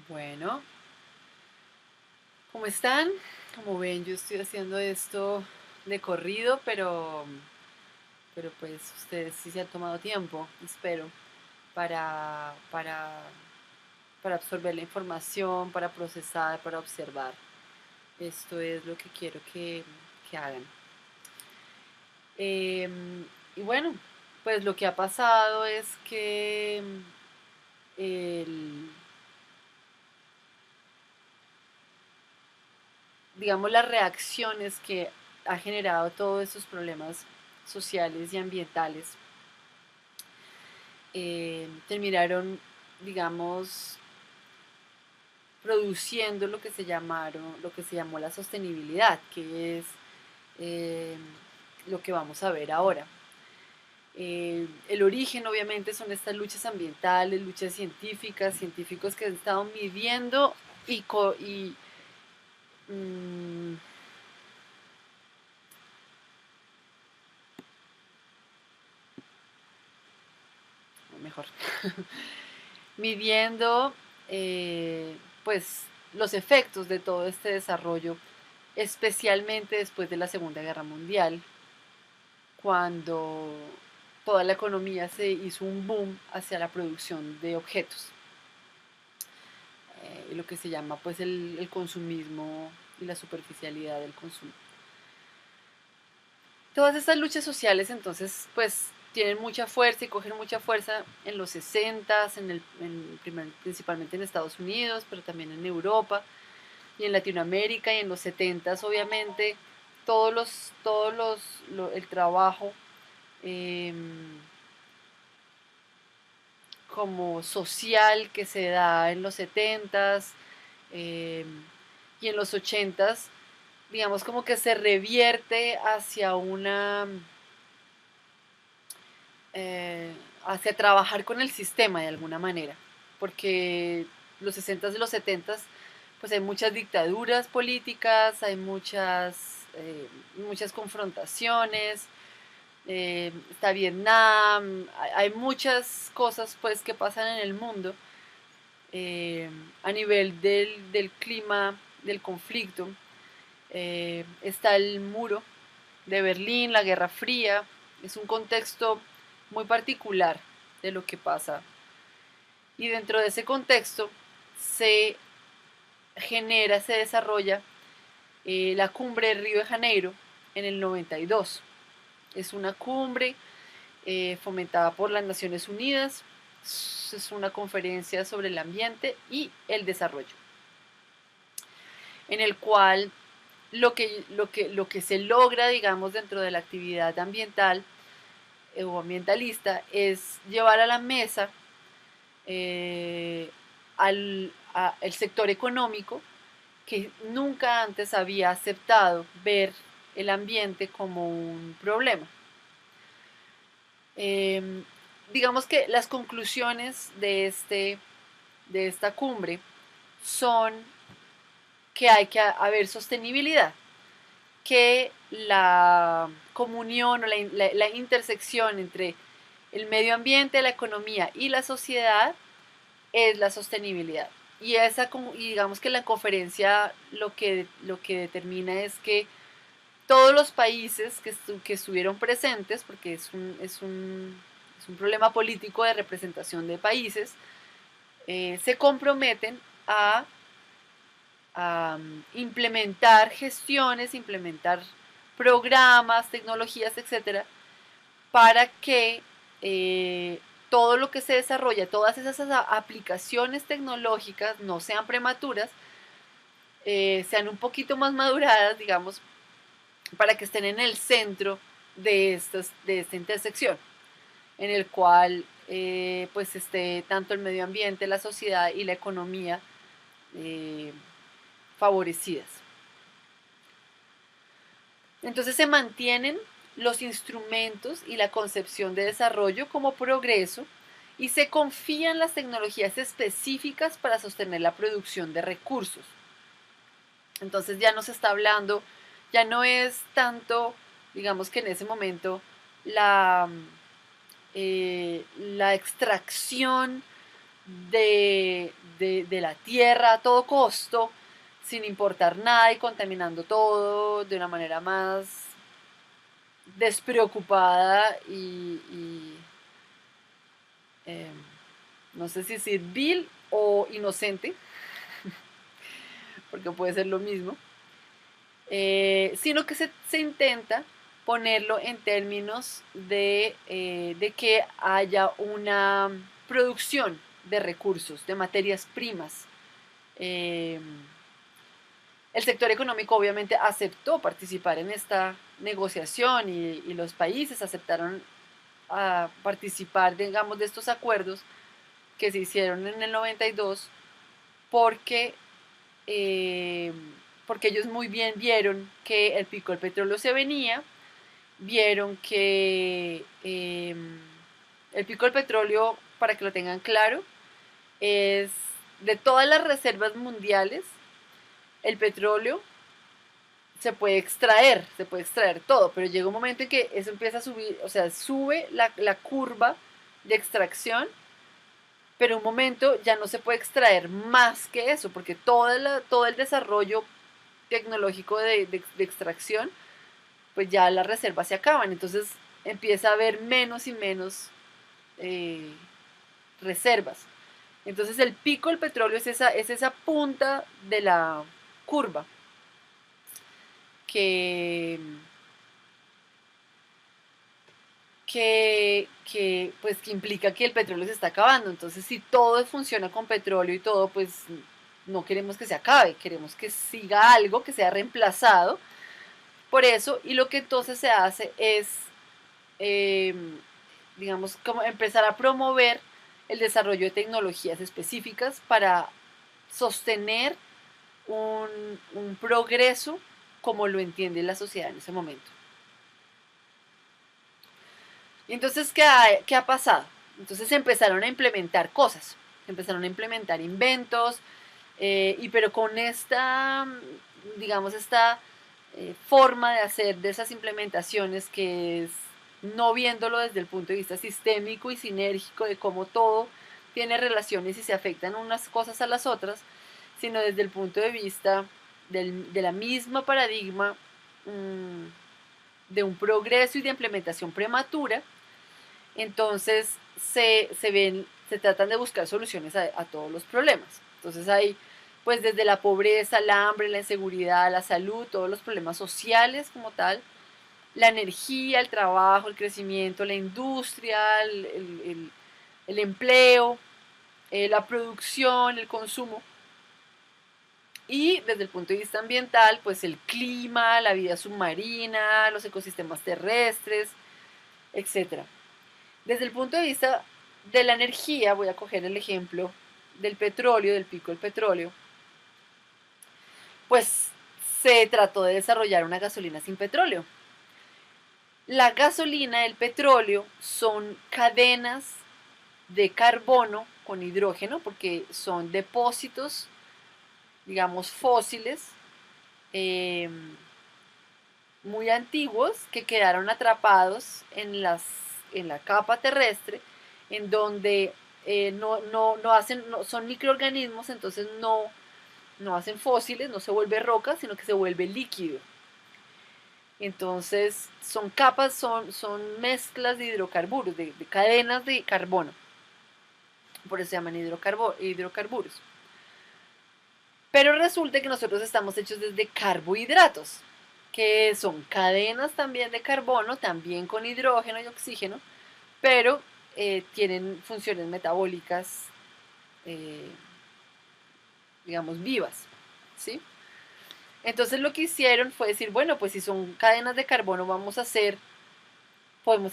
Bueno, ¿cómo están? Como ven, yo estoy haciendo esto de corrido, pero pues ustedes sí se han tomado tiempo, espero, para, para, para absorber la información, para procesar, para observar. Esto es lo que quiero que hagan. Y bueno, pues lo que ha pasado es que el, digamos, las reacciones que ha generado todos estos problemas sociales y ambientales terminaron, digamos, produciendo lo que se llamó la sostenibilidad, que es eh, lo que vamos a ver ahora. El origen, obviamente, son estas luchas ambientales, luchas científicas, científicos que han estado midiendo y mmm, mejor, midiendo pues los efectos de todo este desarrollo, especialmente después de la Segunda Guerra Mundial, cuando toda la economía se hizo un boom hacia la producción de objetos, lo que se llama pues el consumismo y la superficialidad del consumo. Todas estas luchas sociales entonces pues tienen mucha fuerza y cogen mucha fuerza en los 60, principalmente en Estados Unidos, pero también en Europa y en Latinoamérica y en los 70 obviamente el trabajo eh, como social que se da en los 70 eh, y en los 80 digamos como que se revierte hacia hacia trabajar con el sistema de alguna manera, porque los 60 y los 70 pues hay muchas dictaduras políticas, hay muchas confrontaciones, está Vietnam, hay muchas cosas pues que pasan en el mundo eh, a nivel del clima, del conflicto. Está el muro de Berlín, la Guerra Fría, es un contexto muy particular de lo que pasa. Y dentro de ese contexto se genera, se desarrolla la cumbre de Río de Janeiro en el 92. Es una cumbre fomentada por las Naciones Unidas, es una conferencia sobre el ambiente y el desarrollo, en el cual lo que se logra, digamos, dentro de la actividad ambiental o ambientalista es llevar a la mesa eh, el sector económico que nunca antes había aceptado ver el ambiente como un problema. Eh, digamos que las conclusiones de esta cumbre son que hay que haber sostenibilidad, que la comunión o la intersección entre el medio ambiente, la economía y la sociedad es la sostenibilidad. Y digamos que la conferencia lo que determina es que todos los países que estuvieron presentes, porque es un problema político de representación de países, se comprometen a implementar gestiones, implementar programas, tecnologías, etcétera, para que todo lo que se desarrolla, todas esas aplicaciones tecnológicas no sean prematuras, sean un poquito más maduradas, digamos, para que estén en el centro de esta intersección, en el cual pues esté tanto el medio ambiente, la sociedad y la economía eh, favorecidas. Entonces se mantienen los instrumentos y la concepción de desarrollo como progreso y se confían las tecnologías específicas para sostener la producción de recursos. Entonces ya no se está hablando, ya no es tanto, digamos que en ese momento, la extracción de la tierra a todo costo, sin importar nada y contaminando todo de una manera más despreocupada eh, no sé si decir vil o inocente, porque puede ser lo mismo, sino que se intenta ponerlo en términos de que haya una producción de recursos, de materias primas. Eh, el sector económico obviamente aceptó participar en esta negociación y los países aceptaron a participar, digamos, de estos acuerdos que se hicieron en el 92 porque, eh, porque ellos muy bien vieron que el pico del petróleo se venía, vieron que el pico del petróleo, para que lo tengan claro, es de todas las reservas mundiales, el petróleo se puede extraer todo, pero llega un momento en que eso empieza a subir, o sea, sube la curva de extracción, pero en un momento ya no se puede extraer más que eso, porque todo el desarrollo tecnológico de extracción, pues ya las reservas se acaban, entonces empieza a haber menos y menos eh, reservas. Entonces el pico del petróleo es esa punta de la curva que, pues, que implica que el petróleo se está acabando. Entonces, si todo funciona con petróleo y todo, pues no queremos que se acabe, queremos que siga algo, que sea reemplazado por eso. Y lo que entonces se hace es, eh, digamos, como empezar a promover el desarrollo de tecnologías específicas para sostener un progreso como lo entiende la sociedad en ese momento. Y entonces, ¿qué ha pasado? Entonces empezaron a implementar cosas, empezaron a implementar inventos, pero con esta, digamos, esta forma de hacer de esas implementaciones que es no viéndolo desde el punto de vista sistémico y sinérgico de cómo todo tiene relaciones y se afectan unas cosas a las otras, sino desde el punto de vista de la misma paradigma de un progreso y de implementación prematura. Entonces se tratan de buscar soluciones a todos los problemas. Entonces hay, pues desde la pobreza, el hambre, la inseguridad, la salud, todos los problemas sociales como tal, la energía, el trabajo, el crecimiento, la industria, el empleo, la producción, el consumo. Y desde el punto de vista ambiental, pues el clima, la vida submarina, los ecosistemas terrestres, etcétera. Desde el punto de vista de la energía, voy a coger el ejemplo del petróleo, del pico del petróleo, pues se trató de desarrollar una gasolina sin petróleo. La gasolina y el petróleo son cadenas de carbono con hidrógeno, porque son depósitos, digamos, fósiles, eh, muy antiguos que quedaron atrapados en la capa terrestre, en donde son microorganismos, entonces no hacen fósiles, no se vuelve roca, sino que se vuelve líquido. Entonces son capas, son mezclas de hidrocarburos, de cadenas de carbono. Por eso se llaman hidrocarburos. Pero resulta que nosotros estamos hechos desde carbohidratos, que son cadenas también de carbono, también con hidrógeno y oxígeno, pero tienen funciones metabólicas, eh, digamos, vivas, ¿sí? Entonces lo que hicieron fue decir, bueno, pues si son cadenas de carbono, podemos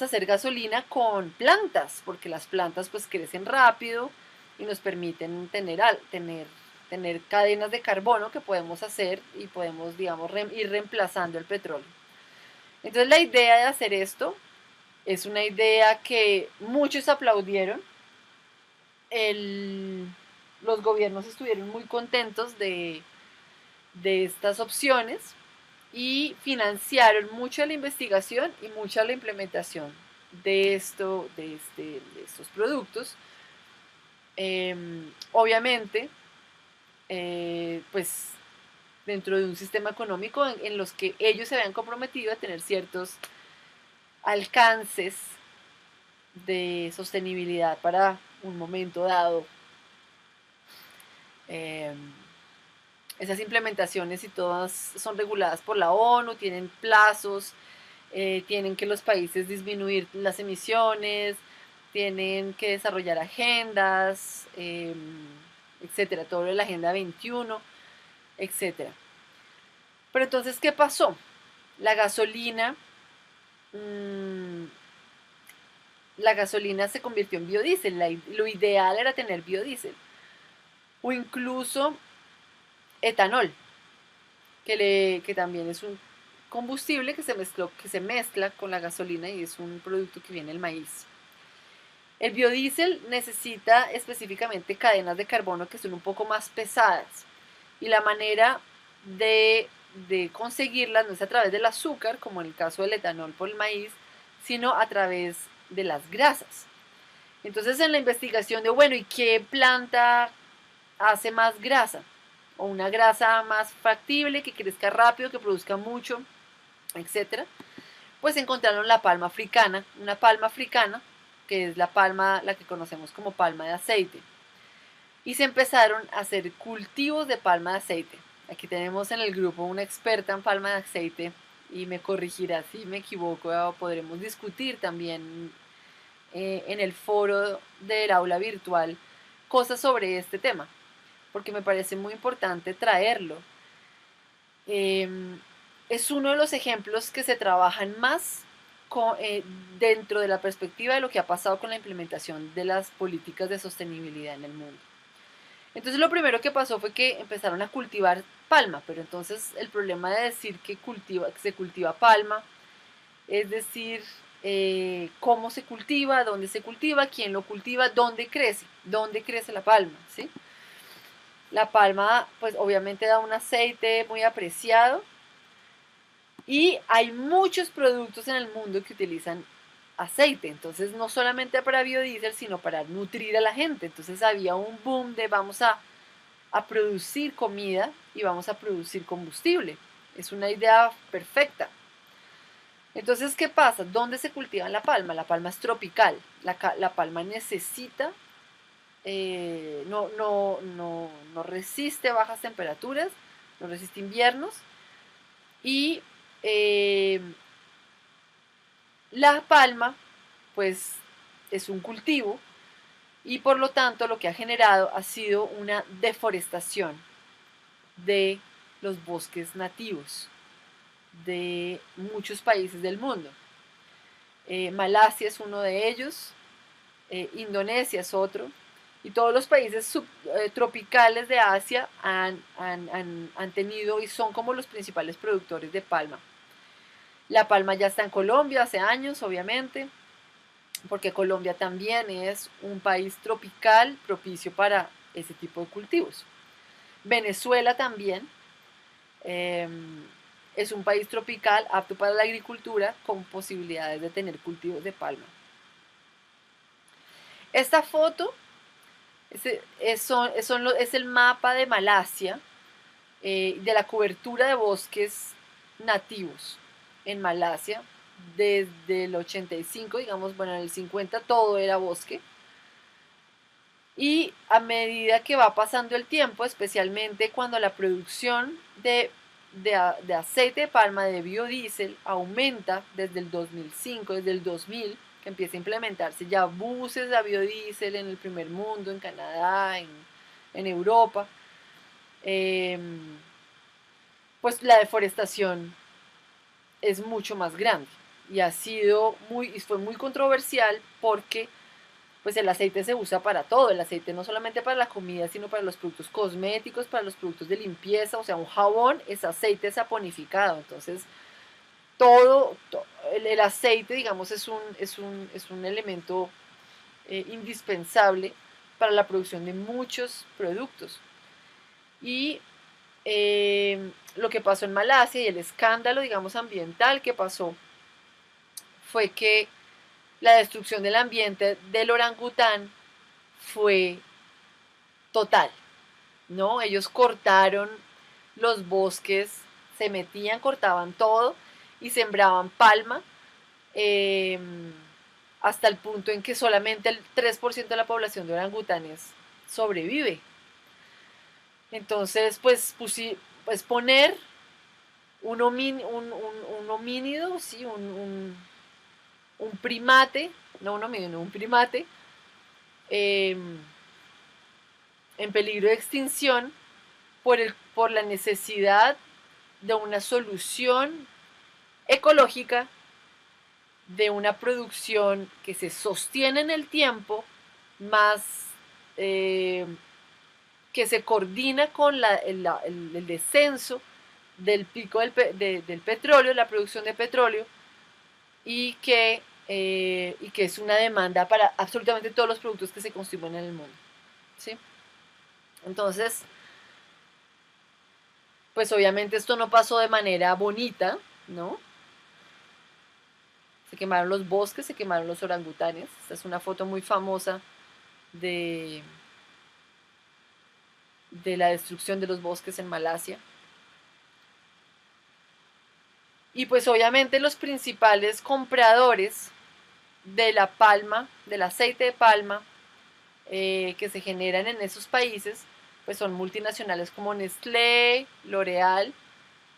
hacer gasolina con plantas, porque las plantas pues crecen rápido y nos permiten tener cadenas de carbono que podemos hacer y podemos, digamos, ir reemplazando el petróleo. Entonces la idea de hacer esto es una idea que muchos aplaudieron. Los gobiernos estuvieron muy contentos de estas opciones y financiaron mucho la investigación y mucha la implementación de estos productos. Obviamente, pues dentro de un sistema económico en los que ellos se habían comprometido a tener ciertos alcances de sostenibilidad para un momento dado. Eh, Esas implementaciones y todas son reguladas por la ONU, tienen plazos, tienen que los países disminuir las emisiones, tienen que desarrollar agendas, etcétera, todo lo de la Agenda 21, etcétera. Pero entonces, ¿qué pasó? La gasolina, mmm, la gasolina se convirtió en biodiesel. Lo ideal era tener biodiesel o incluso etanol, que también es un combustible que se mezcla con la gasolina y es un producto que viene del maíz. El biodiesel necesita específicamente cadenas de carbono que son un poco más pesadas y la manera de conseguirlas no es a través del azúcar, como en el caso del etanol por el maíz, sino a través de las grasas. Entonces en la investigación de, bueno, ¿y qué planta hace más grasa? O una grasa más factible, que crezca rápido, que produzca mucho, etcétera. Pues encontraron la palma africana, una palma africana, que es la palma, la que conocemos como palma de aceite. Y se empezaron a hacer cultivos de palma de aceite. Aquí tenemos en el grupo una experta en palma de aceite y me corregirá si me equivoco, o podremos discutir también en el foro del aula virtual cosas sobre este tema, porque me parece muy importante traerlo. Eh, es uno de los ejemplos que se trabajan más dentro de la perspectiva de lo que ha pasado con la implementación de las políticas de sostenibilidad en el mundo. Entonces lo primero que pasó fue que empezaron a cultivar palma, pero entonces el problema de decir que se cultiva palma, es decir, cómo se cultiva, dónde se cultiva, quién lo cultiva, dónde crece la palma, ¿sí? La palma, pues obviamente da un aceite muy apreciado y hay muchos productos en el mundo que utilizan aceite, entonces no solamente para biodiesel, sino para nutrir a la gente. Entonces había un boom de vamos a producir comida y vamos a producir combustible. Es una idea perfecta. Entonces, ¿qué pasa? ¿Dónde se cultiva la palma? La palma es tropical. La palma necesita, no resiste bajas temperaturas, no resiste inviernos y eh, la palma, pues, es un cultivo y por lo tanto lo que ha generado ha sido una deforestación de los bosques nativos de muchos países del mundo. Malasia es uno de ellos, Indonesia es otro, y todos los países tropicales de Asia han tenido y son como los principales productores de palma. La palma ya está en Colombia hace años, obviamente, porque Colombia también es un país tropical propicio para ese tipo de cultivos. Venezuela también es un país tropical apto para la agricultura con posibilidades de tener cultivos de palma. Esta foto es el mapa de Malasia, de la cobertura de bosques nativos en Malasia desde el 85, digamos, bueno, en el 50 todo era bosque. Y a medida que va pasando el tiempo, especialmente cuando la producción de aceite de palma, de biodiesel, aumenta desde el 2005, desde el 2000, que empieza a implementarse ya buses de biodiesel en el primer mundo, en Canadá, en Europa, eh, pues la deforestación es mucho más grande y fue muy controversial porque pues el aceite se usa para todo, el aceite no solamente para la comida, sino para los productos cosméticos, para los productos de limpieza, o sea, un jabón es aceite saponificado, entonces el aceite, digamos, es un elemento indispensable para la producción de muchos productos. Y lo que pasó en Malasia y el escándalo, digamos, ambiental que pasó fue que la destrucción del ambiente del orangután fue total. ¿no? Ellos cortaron los bosques, se metían, cortaban todo y sembraban palma, eh, hasta el punto en que solamente el 3% de la población de orangutanes sobrevive. Entonces, pues poner un homínido, sí, un primate, no un homínido, no, un primate, eh, en peligro de extinción por la necesidad de una solución ecológica, de una producción que se sostiene en el tiempo, más eh, que se coordina con el descenso del pico del petróleo, la producción de petróleo, y que es una demanda para absolutamente todos los productos que se consumen en el mundo. ¿Sí? Entonces, pues obviamente esto no pasó de manera bonita, ¿no? Se quemaron los bosques, se quemaron los orangutanes. Esta es una foto muy famosa de, de la destrucción de los bosques en Malasia. Y pues obviamente los principales compradores de la palma, del aceite de palma, que se generan en esos países, pues son multinacionales como Nestlé, L'Oreal,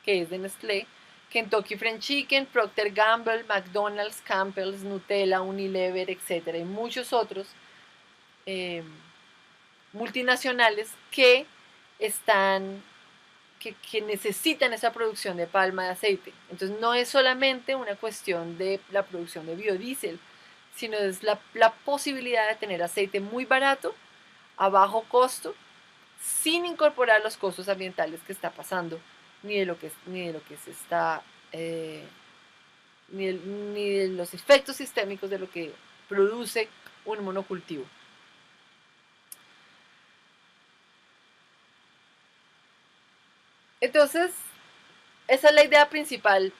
que es de Nestlé, Kentucky Fried Chicken, Procter Gamble, McDonald's, Campbell's, Nutella, Unilever, etcétera, y muchos otros eh, multinacionales que están que necesitan esa producción de palma de aceite. Entonces no es solamente una cuestión de la producción de biodiesel, sino es la posibilidad de tener aceite muy barato, a bajo costo, sin incorporar los costos ambientales que está pasando, ni de lo que se está, ni de los efectos sistémicos de lo que produce un monocultivo. Entonces, esa es la idea principal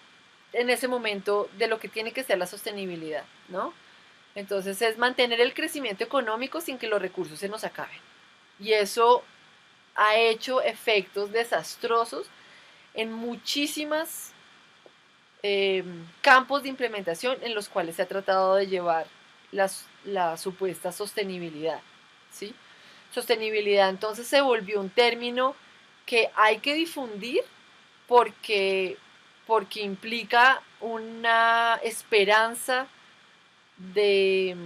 en ese momento de lo que tiene que ser la sostenibilidad, ¿no? Entonces es mantener el crecimiento económico sin que los recursos se nos acaben. Y eso ha hecho efectos desastrosos en muchísimas campos de implementación en los cuales se ha tratado de llevar la supuesta sostenibilidad, ¿sí? Sostenibilidad entonces se volvió un término que hay que difundir porque, porque implica una esperanza de,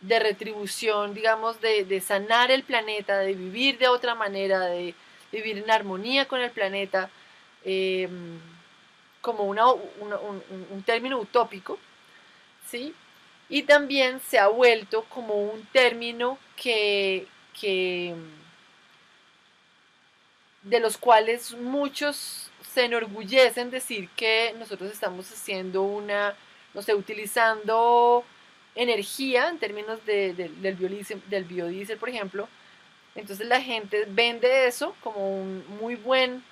de retribución, digamos, de sanar el planeta, de vivir de otra manera, de vivir en armonía con el planeta, eh, como un término utópico, ¿sí? Y también se ha vuelto como un término de los cuales muchos se enorgullecen decir que nosotros estamos haciendo no sé, utilizando energía en términos del biodiesel, por ejemplo. Entonces la gente vende eso como un muy buen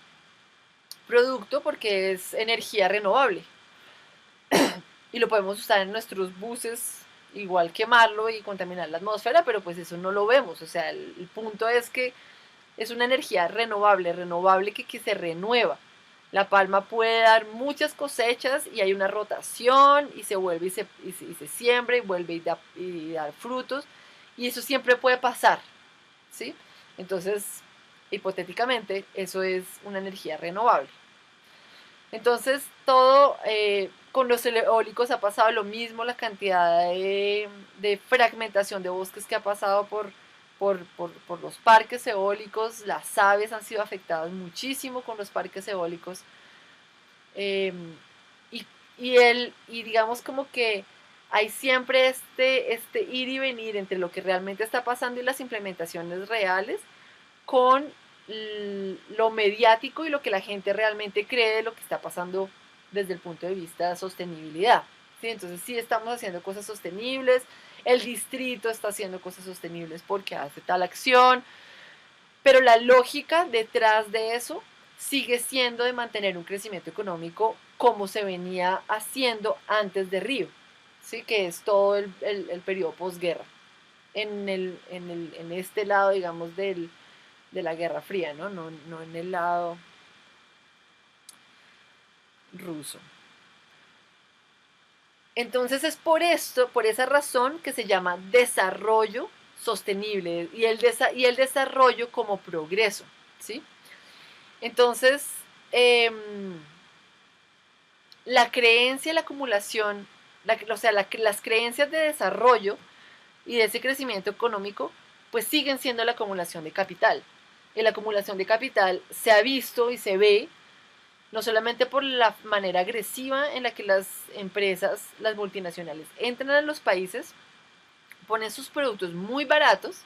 producto porque es energía renovable y lo podemos usar en nuestros buses, igual quemarlo y contaminar la atmósfera, pero pues eso no lo vemos. O sea, el punto es que es una energía renovable, que se renueva. La palma puede dar muchas cosechas y hay una rotación y se vuelve y se siembra y vuelve y da frutos, y eso siempre puede pasar, ¿sí? Entonces, hipotéticamente, eso es una energía renovable. Entonces, con los eólicos ha pasado lo mismo, la cantidad de fragmentación de bosques que ha pasado por los parques eólicos, las aves han sido afectadas muchísimo con los parques eólicos, eh, y, y digamos como que hay siempre este ir y venir entre lo que realmente está pasando y las implementaciones reales con lo mediático y lo que la gente realmente cree de lo que está pasando desde el punto de vista de sostenibilidad. ¿Sí? Entonces sí estamos haciendo cosas sostenibles, el distrito está haciendo cosas sostenibles porque hace tal acción, pero la lógica detrás de eso sigue siendo de mantener un crecimiento económico como se venía haciendo antes de Río, ¿sí? Que es todo el periodo posguerra. En este lado, digamos, de la Guerra Fría, ¿no? No en el lado ruso. Entonces es por esto, por esa razón que se llama desarrollo sostenible y y el desarrollo como progreso, ¿sí? Entonces, eh, la creencia, la acumulación, o sea, las creencias de desarrollo y de ese crecimiento económico, pues siguen siendo la acumulación de capital. Y la acumulación de capital se ha visto y se ve no solamente por la manera agresiva en la que las empresas, las multinacionales, entran a los países, ponen sus productos muy baratos,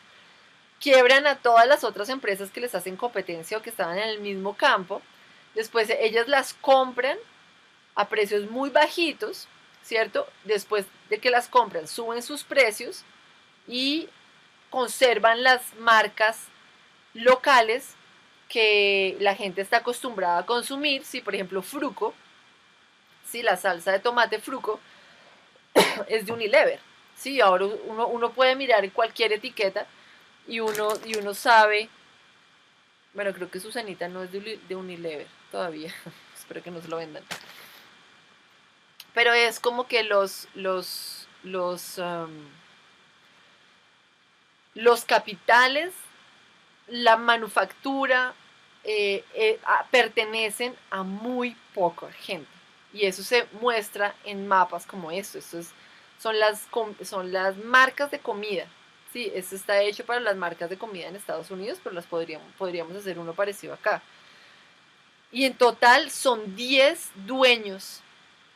quiebran a todas las otras empresas que les hacen competencia o que estaban en el mismo campo, después ellas las compran a precios muy bajitos, ¿cierto? Después de que las compran, suben sus precios y conservan las marcas locales que la gente está acostumbrada a consumir. Si, por ejemplo, Fruco, si la salsa de tomate Fruco es de Unilever. Sí, ahora uno puede mirar en cualquier etiqueta y uno sabe, bueno, creo que Susanita no es de Unilever todavía, espero que no se lo vendan. Pero es como que los capitales, la manufactura, pertenecen a muy poca gente. Y eso se muestra en mapas como esto. Son las marcas de comida. Sí, esto está hecho para las marcas de comida en Estados Unidos, pero podríamos hacer uno parecido acá. Y en total son 10 dueños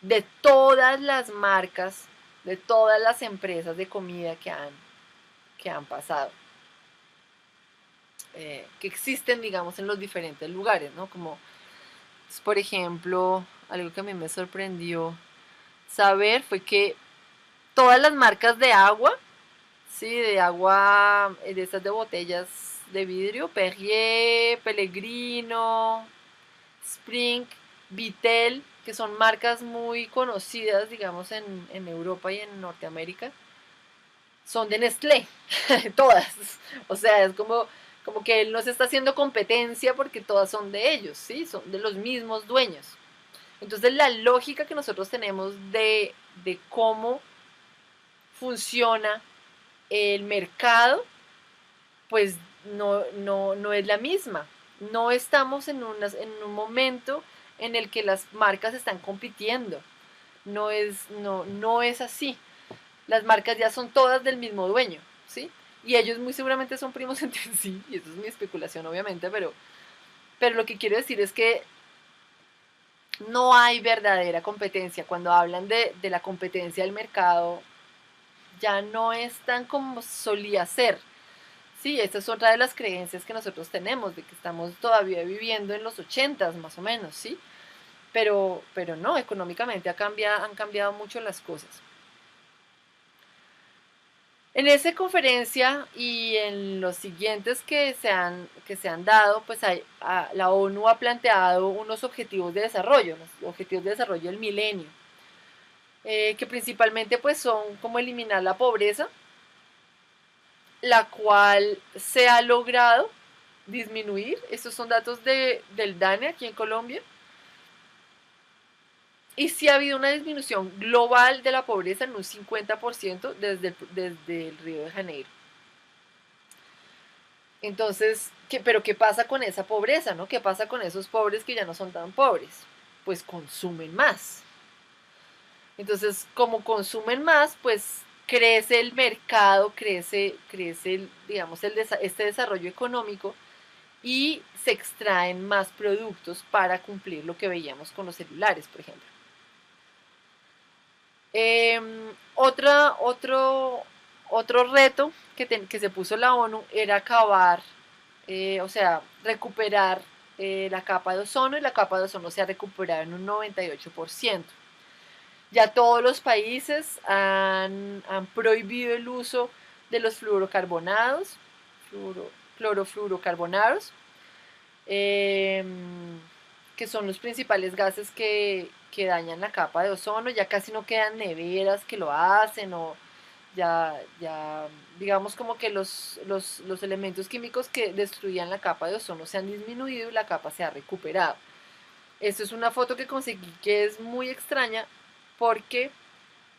de todas las marcas, de todas las empresas de comida que han pasado. Que existen, digamos, en los diferentes lugares, ¿no? Como, por ejemplo, algo que a mí me sorprendió saber fue que todas las marcas de agua, sí, de agua, de estas de botellas de vidrio, Perrier, Pellegrino, Spring, Vitel, que son marcas muy conocidas, digamos, en Europa y en Norteamérica, son de Nestlé, todas. O sea, es como que él no se está haciendo competencia porque todas son de ellos, ¿sí? Son de los mismos dueños. Entonces la lógica que nosotros tenemos de cómo funciona el mercado, pues no es la misma. No estamos en un momento en el que las marcas están compitiendo. No es así. Las marcas ya son todas del mismo dueño, ¿sí? Y ellos muy seguramente son primos entre sí, y eso es mi especulación obviamente, pero lo que quiero decir es que no hay verdadera competencia. Cuando hablan de la competencia del mercado, ya no es tan como solía ser. Sí, esta es otra de las creencias que nosotros tenemos, de que estamos todavía viviendo en los 80s más o menos, ¿sí? Pero no, económicamente han cambiado mucho las cosas. En esa conferencia y en los siguientes que se han dado, pues la ONU ha planteado unos objetivos de desarrollo, los objetivos de desarrollo del milenio, que principalmente pues son como eliminar la pobreza, la cual se ha logrado disminuir. Estos son datos del DANE aquí en Colombia. Y sí ha habido una disminución global de la pobreza en un 50% desde el Río de Janeiro. Entonces, pero ¿qué pasa con esa pobreza, no? ¿Qué pasa con esos pobres que ya no son tan pobres? Pues consumen más. Entonces, como consumen más, pues crece el mercado, crece digamos, este desarrollo económico y se extraen más productos para cumplir lo que veíamos con los celulares, por ejemplo. Otro reto que se puso la ONU era acabar, o sea, recuperar la capa de ozono, y la capa de ozono se ha recuperado en un 98%. Ya todos los países han prohibido el uso de los fluorocarbonados, clorofluorocarbonados, eh, que son los principales gases que dañan la capa de ozono. Ya casi no quedan neveras que lo hacen ya digamos como que los elementos químicos que destruían la capa de ozono se han disminuido y la capa se ha recuperado. Esta es una foto que conseguí que es muy extraña porque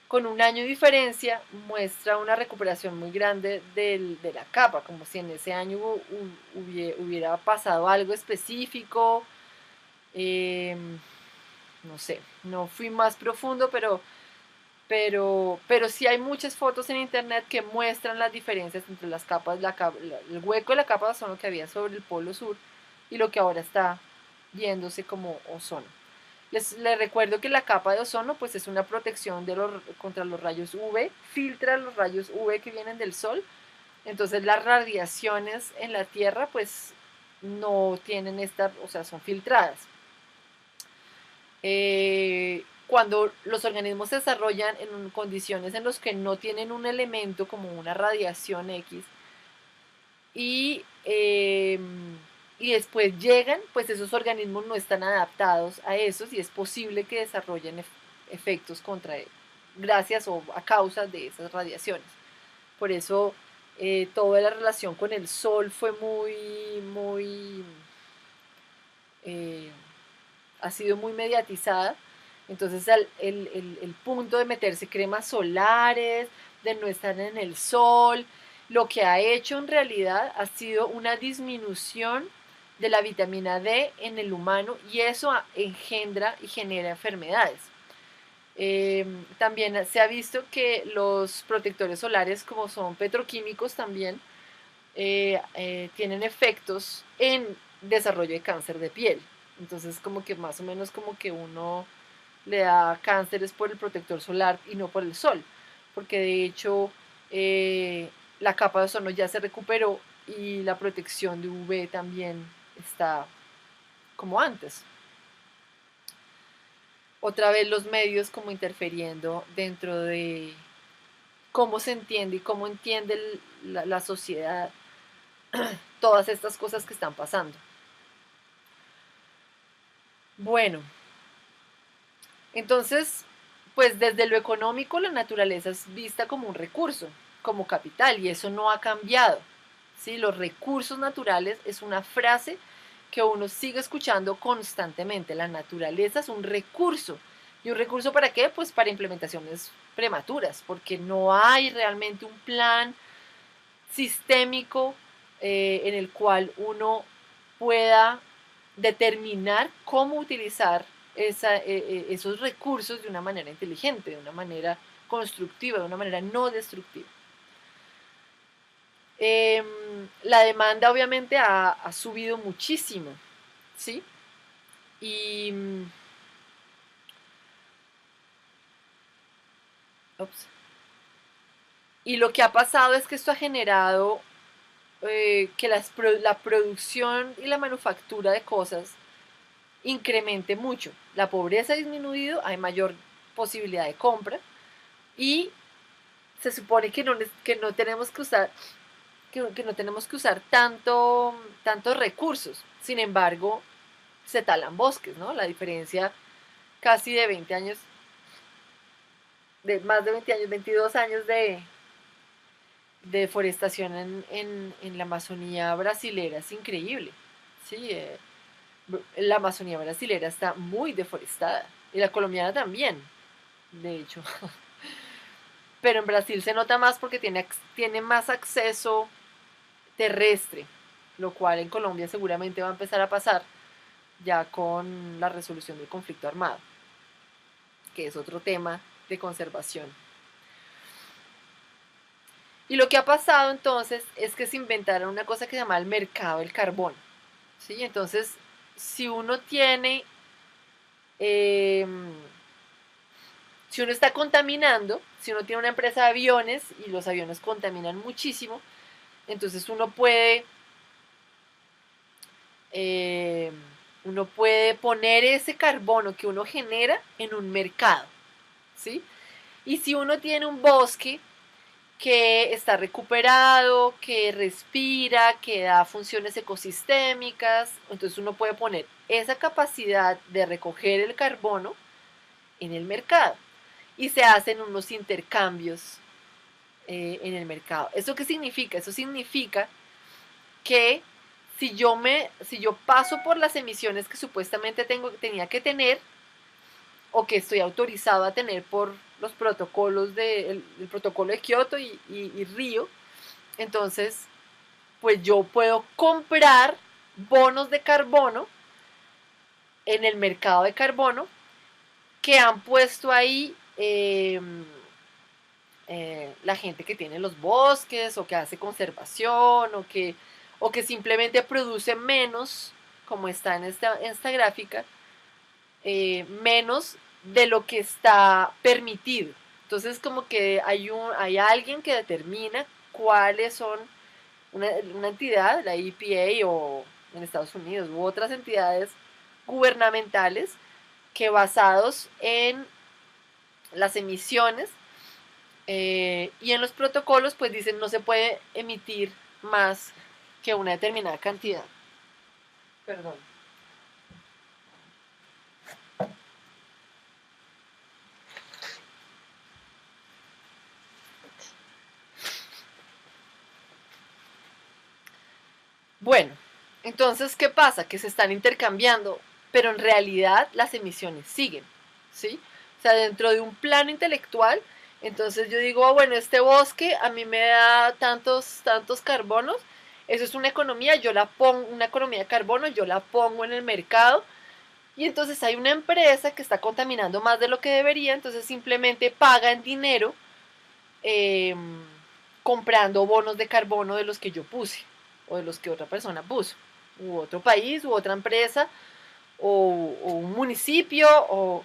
con un año de diferencia muestra una recuperación muy grande de la capa, como si en ese año hubiera pasado algo específico. eh, no sé, no fui más profundo, pero sí hay muchas fotos en internet que muestran las diferencias entre las capas, el hueco de la capa de ozono que había sobre el polo sur y lo que ahora está viéndose como ozono. Les recuerdo que la capa de ozono pues es una protección contra los rayos UV, filtra los rayos UV que vienen del sol, entonces las radiaciones en la Tierra pues no tienen o sea, son filtradas. Cuando los organismos se desarrollan en condiciones en las que no tienen un elemento como una radiación X y y después llegan, pues esos organismos no están adaptados a esos y es posible que desarrollen efectos contra él, gracias o a causa de esas radiaciones. Por eso toda la relación con el sol fue eh, ha sido muy mediatizada. Entonces el punto de meterse cremas solares, de no estar en el sol, lo que ha hecho en realidad ha sido una disminución de la vitamina D en el humano y eso engendra y genera enfermedades. También se ha visto que los protectores solares, como son petroquímicos también, tienen efectos en desarrollo de cáncer de piel. Entonces, como que más o menos como que uno le da cánceres por el protector solar y no por el sol, porque de hecho la capa de ozono ya se recuperó y la protección de UV también está como antes. Otra vez los medios como interfiriendo dentro de cómo se entiende y cómo entiende la sociedad todas estas cosas que están pasando. Bueno, entonces, pues desde lo económico la naturaleza es vista como un recurso, como capital, y eso no ha cambiado. ¿Sí? Los recursos naturales es una frase que uno sigue escuchando constantemente. La naturaleza es un recurso. ¿Y un recurso para qué? Pues para implementaciones prematuras, porque no hay realmente un plan sistémico en el cual uno pueda determinar cómo utilizar esos recursos de una manera inteligente, de una manera constructiva, de una manera no destructiva. La demanda obviamente ha subido muchísimo, ¿sí? Y, ups, y lo que ha pasado es que esto ha generado que la producción y la manufactura de cosas incremente mucho. La pobreza ha disminuido, hay mayor posibilidad de compra y se supone que no tenemos que usar que no tenemos que usar tantos recursos. Sin embargo, se talan bosques, ¿no? La diferencia casi de 20 años, de más de 20 años, 22 años de deforestación en la Amazonía brasilera es increíble. ¿Sí? La Amazonía brasilera está muy deforestada y la colombiana también, de hecho. Pero en Brasil se nota más porque tiene más acceso terrestre, lo cual en Colombia seguramente va a empezar a pasar ya con la resolución del conflicto armado, que es otro tema de conservación. Y lo que ha pasado entonces es que se inventaron una cosa que se llama el mercado del carbón. ¿Sí? Entonces, si uno tiene, eh, si uno está contaminando, si uno tiene una empresa de aviones y los aviones contaminan muchísimo, entonces eh, uno puede poner ese carbono que uno genera en un mercado, ¿sí? Y si uno tiene un bosque que está recuperado, que respira, que da funciones ecosistémicas, entonces uno puede poner esa capacidad de recoger el carbono en el mercado y se hacen unos intercambios en el mercado. ¿Eso qué significa? Eso significa que si yo paso por las emisiones que supuestamente tenía que tener, o que estoy autorizado a tener por los protocolos el protocolo de Kioto y Río, entonces pues yo puedo comprar bonos de carbono en el mercado de carbono que han puesto ahí la gente que tiene los bosques o que hace conservación o que simplemente produce menos, como está en esta gráfica, menos de lo que está permitido. Entonces como que hay alguien que determina cuáles son una entidad, la EPA o en Estados Unidos u otras entidades gubernamentales que basados en las emisiones y en los protocolos pues dicen no se puede emitir más que una determinada cantidad. Perdón. Bueno, entonces, ¿qué pasa? Que se están intercambiando, pero en realidad las emisiones siguen, ¿sí? O sea, dentro de un plano intelectual, entonces yo digo, oh, bueno, este bosque a mí me da tantos carbonos, eso es una economía, yo la pongo, una economía de carbono, yo la pongo en el mercado, y entonces hay una empresa que está contaminando más de lo que debería, entonces simplemente paga en dinero eh, comprando bonos de carbono de los que yo puse o de los que otra persona puso, u otro país, u otra empresa, o un municipio, o...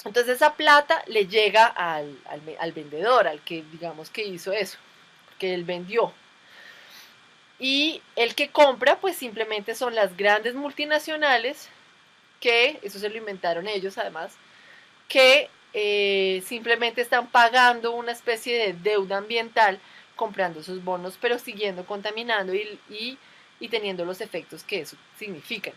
Entonces esa plata le llega al vendedor, al que digamos que hizo eso, que él vendió. Y el que compra, pues simplemente son las grandes multinacionales, que, eso se lo inventaron ellos además, que simplemente están pagando una especie de deuda ambiental comprando esos bonos, pero siguiendo contaminando y teniendo los efectos que eso significa.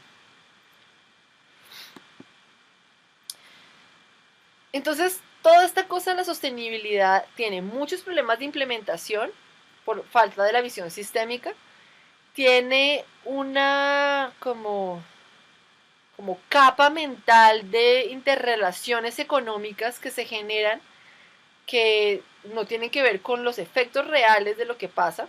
Entonces, toda esta cosa de la sostenibilidad tiene muchos problemas de implementación por falta de la visión sistémica, tiene una como capa mental de interrelaciones económicas que se generan que no tienen que ver con los efectos reales de lo que pasa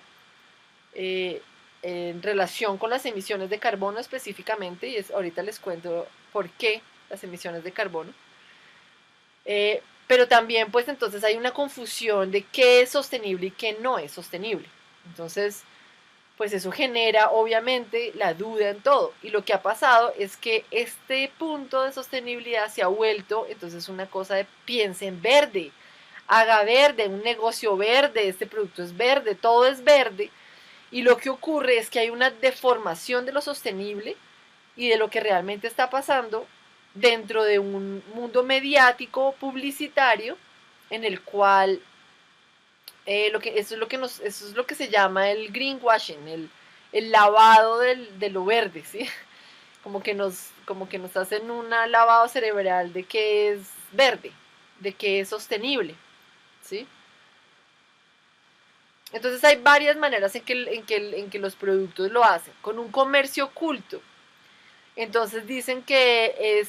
en relación con las emisiones de carbono específicamente, y ahorita les cuento por qué las emisiones de carbono. Pero también pues entonces hay una confusión de qué es sostenible y qué no es sostenible. Entonces, pues eso genera obviamente la duda en todo. Y lo que ha pasado es que este punto de sostenibilidad se ha vuelto entonces una cosa de piense en verde, haga verde, un negocio verde, este producto es verde, todo es verde. Y lo que ocurre es que hay una deformación de lo sostenible y de lo que realmente está pasando dentro de un mundo mediático publicitario en el cual eso es lo que se llama el greenwashing, el lavado de lo verde, ¿sí? Como que nos hacen un lavado cerebral de que es verde, de que es sostenible, ¿sí? Entonces hay varias maneras en que los productos lo hacen, con un comercio oculto. Entonces dicen que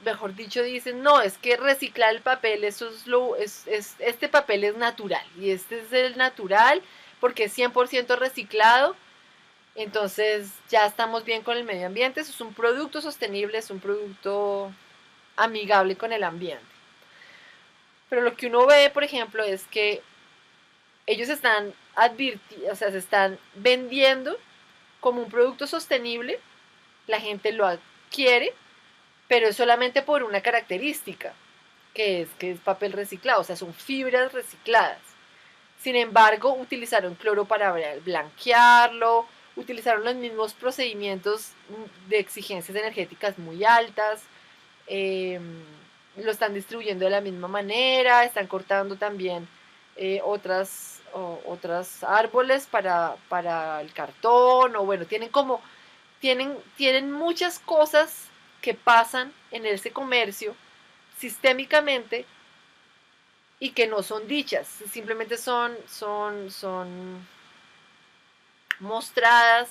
mejor dicho, dicen, no, es que reciclar el papel, eso este papel es natural, y este es el natural porque es 100% reciclado, entonces ya estamos bien con el medio ambiente, eso es un producto sostenible, es un producto amigable con el ambiente. Pero lo que uno ve, por ejemplo, es que ellos están o sea, se están vendiendo como un producto sostenible, la gente lo adquiere, pero es solamente por una característica, que es papel reciclado, o sea, son fibras recicladas. Sin embargo, utilizaron cloro para blanquearlo, utilizaron los mismos procedimientos de exigencias energéticas muy altas, eh, lo están distribuyendo de la misma manera, están cortando también otras árboles para el cartón, o bueno, tienen muchas cosas que pasan en ese comercio sistémicamente y que no son dichas, simplemente son mostradas,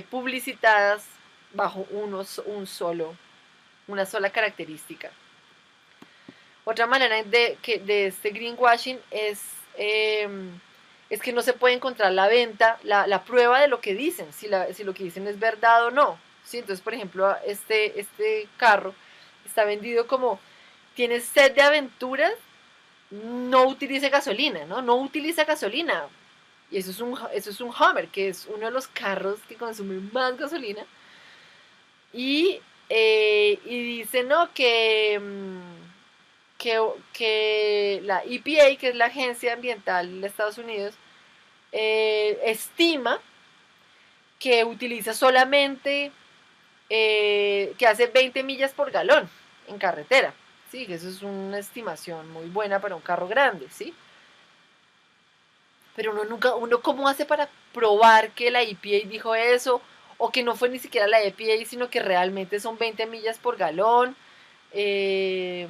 publicitadas bajo una sola característica. Otra manera de este greenwashing eh, es que no se puede encontrar la venta, la prueba de lo que dicen, si lo que dicen es verdad o no. ¿Sí? Entonces, por ejemplo, este carro está vendido como, tienes sed de aventuras, no utilice gasolina, ¿no? No utiliza gasolina. Y eso es un Hummer, que es uno de los carros que consume más gasolina. Y dice, ¿no? Que la EPA, que es la Agencia Ambiental de Estados Unidos, estima que utiliza solamente, que hace 20 millas por galón en carretera. Sí, que eso es una estimación muy buena para un carro grande, ¿sí? Pero uno cómo hace para probar que la EPA dijo eso, o que no fue ni siquiera la EPA, sino que realmente son 20 millas por galón. Eh,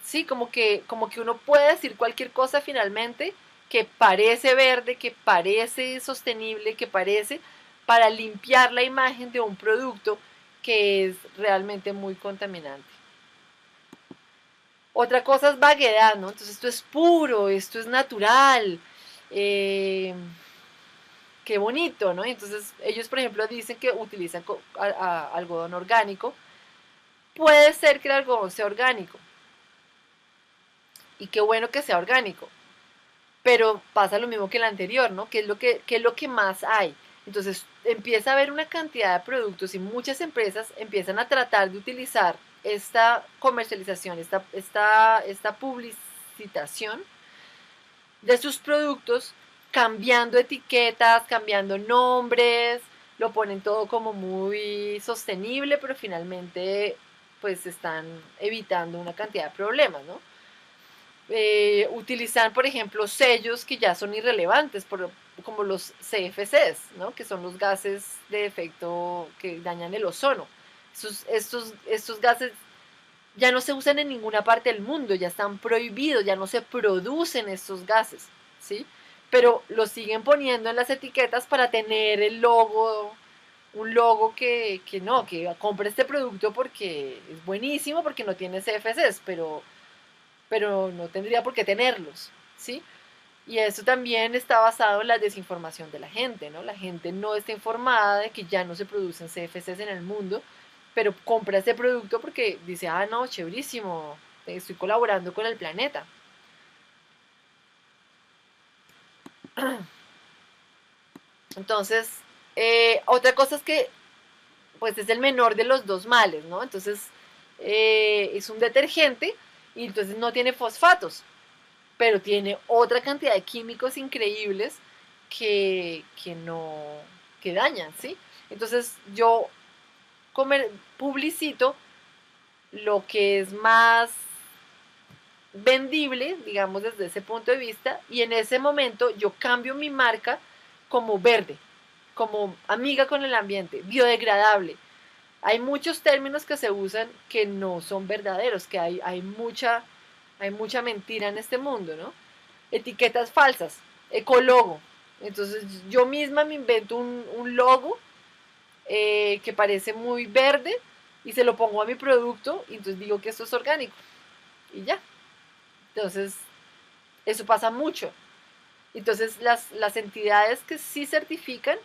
sí, como que uno puede decir cualquier cosa finalmente que parece verde, que parece sostenible, que parece para limpiar la imagen de un producto que es realmente muy contaminante. Otra cosa es vaguedad, ¿no? Entonces esto es puro, esto es natural, eh, qué bonito, ¿no? Entonces ellos, por ejemplo, dicen que utilizan algodón orgánico. Puede ser que el algodón sea orgánico, y qué bueno que sea orgánico, pero pasa lo mismo que el anterior, ¿no? ¿Qué es lo que más hay? Entonces empieza a haber una cantidad de productos y muchas empresas empiezan a tratar de utilizar esta comercialización, esta publicitación de sus productos, cambiando etiquetas, cambiando nombres, lo ponen todo como muy sostenible, pero finalmente pues están evitando una cantidad de problemas, ¿no? Utilizan, por ejemplo, sellos que ya son irrelevantes, como los CFCs, ¿no? Que son los gases de efecto que dañan el ozono. Estos gases ya no se usan en ninguna parte del mundo, ya están prohibidos, ya no se producen estos gases, ¿sí? Pero los siguen poniendo en las etiquetas para tener un logo que no, que compre este producto porque es buenísimo, porque no tiene CFCs, pero no tendría por qué tenerlos, ¿sí? Y eso también está basado en la desinformación de la gente, ¿no? La gente no está informada de que ya no se producen CFCs en el mundo, pero compra este producto porque dice, ah, no, chéverísimo, estoy colaborando con el planeta. Entonces, otra cosa es que, pues, es el menor de los dos males, ¿no? Entonces, es un detergente y entonces no tiene fosfatos, pero tiene otra cantidad de químicos increíbles que no, que dañan, ¿sí? Entonces yo publicito lo que es más vendible, digamos desde ese punto de vista, y en ese momento yo cambio mi marca como verde, como amiga con el ambiente, biodegradable. Hay muchos términos que se usan que no son verdaderos, que hay mucha mentira en este mundo, ¿no? Etiquetas falsas, ecologo. Entonces yo misma me invento un logo que parece muy verde y se lo pongo a mi producto y entonces digo que esto es orgánico y ya. Entonces eso pasa mucho. Entonces las entidades que sí certifican,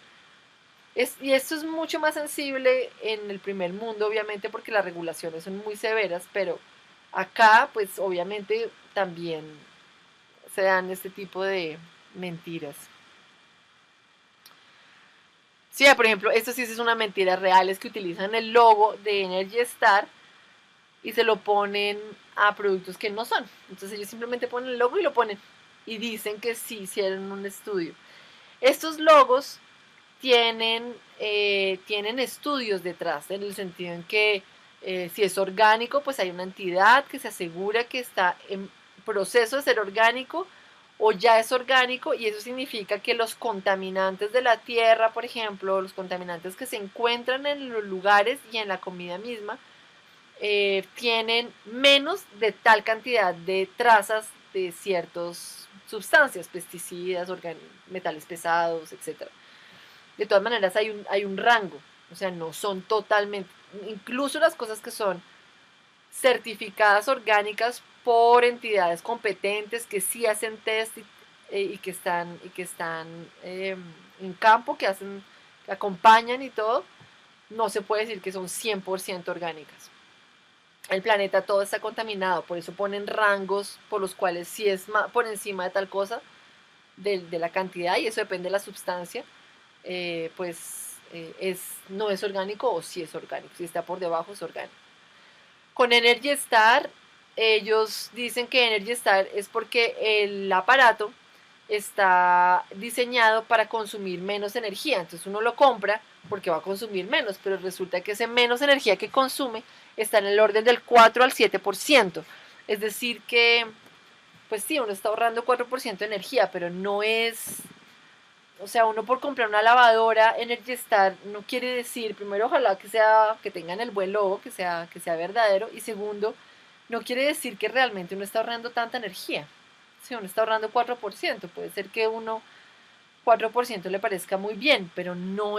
y esto es mucho más sensible en el primer mundo, obviamente, porque las regulaciones son muy severas, pero acá, pues obviamente también se dan este tipo de mentiras. Sí, por ejemplo, esto sí es una mentira real, es que utilizan el logo de Energy Star y se lo ponen a productos que no son. Entonces ellos simplemente ponen el logo y lo ponen. Y dicen que sí hicieron un estudio. Estos logos tienen estudios detrás, en el sentido en que si es orgánico, pues hay una entidad que se asegura que está en proceso de ser orgánico o ya es orgánico, y eso significa que los contaminantes de la tierra, por ejemplo, los contaminantes que se encuentran en los lugares y en la comida misma, tienen menos de tal cantidad de trazas de ciertas sustancias, pesticidas, metales pesados, etc. De todas maneras hay un rango, o sea, no son totalmente, incluso las cosas que son certificadas orgánicas por entidades competentes que sí hacen test y que están en campo, que acompañan y todo, no se puede decir que son 100% orgánicas. El planeta todo está contaminado, por eso ponen rangos por los cuales si es por encima de tal cosa, de la cantidad, y eso depende de la sustancia, no es orgánico o si es orgánico, si está por debajo es orgánico. Con Energy Star, ellos dicen que Energy Star es porque el aparato está diseñado para consumir menos energía, entonces uno lo compra porque va a consumir menos, pero resulta que ese menos energía que consume está en el orden del 4 al 7%, es decir que, pues sí, uno está ahorrando 4% de energía, pero no es, o sea, uno por comprar una lavadora Energy Star no quiere decir, primero, ojalá que tengan el buen logo, que sea verdadero, y segundo, no quiere decir que realmente uno está ahorrando tanta energía. Si uno está ahorrando 4%, puede ser que uno 4% le parezca muy bien, pero no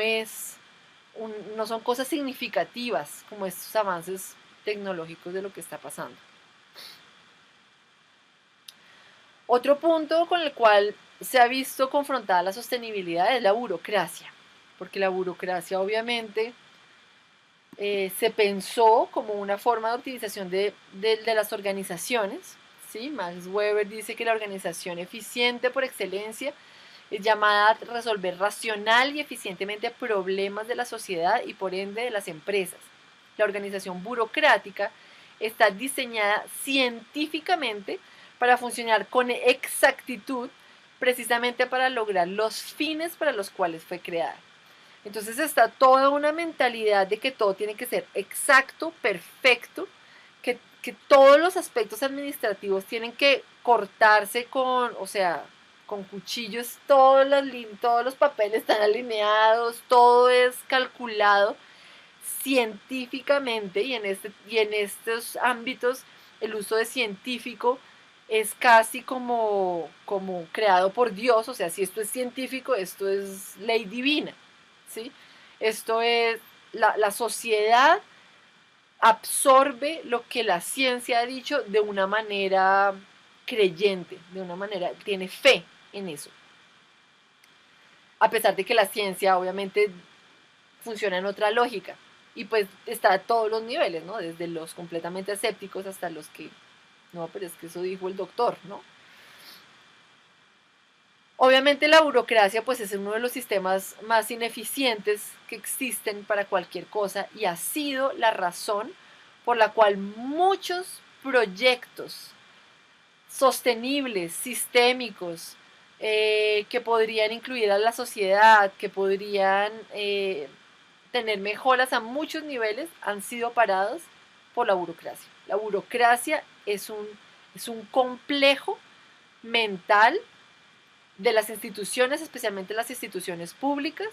no son cosas significativas como estos avances tecnológicos de lo que está pasando. Otro punto con el cual se ha visto confrontada la sostenibilidad es la burocracia, porque la burocracia obviamente se pensó como una forma de optimización de las organizaciones, ¿sí? Max Weber dice que la organización eficiente por excelencia es llamada a resolver racional y eficientemente problemas de la sociedad y por ende de las empresas. La organización burocrática está diseñada científicamente para funcionar con exactitud, precisamente para lograr los fines para los cuales fue creada. Entonces está toda una mentalidad de que todo tiene que ser exacto, perfecto, que todos los aspectos administrativos tienen que cortarse o sea, con cuchillos, todos los papeles están alineados, todo es calculado científicamente y en estos ámbitos el uso de científico es casi como creado por Dios, o sea, si esto es científico, esto es ley divina, ¿sí? Esto es, la sociedad absorbe lo que la ciencia ha dicho de una manera creyente, de una manera, tiene fe en eso. A pesar de que la ciencia obviamente funciona en otra lógica. Y pues está a todos los niveles, ¿no? Desde los completamente escépticos hasta los que, no, pero es que eso dijo el doctor, ¿no? Obviamente la burocracia pues es uno de los sistemas más ineficientes que existen para cualquier cosa y ha sido la razón por la cual muchos proyectos sostenibles, sistémicos, que podrían incluir a la sociedad, que podrían tener mejoras a muchos niveles, han sido parados por la burocracia. La burocracia es un complejo mental de las instituciones, especialmente las instituciones públicas,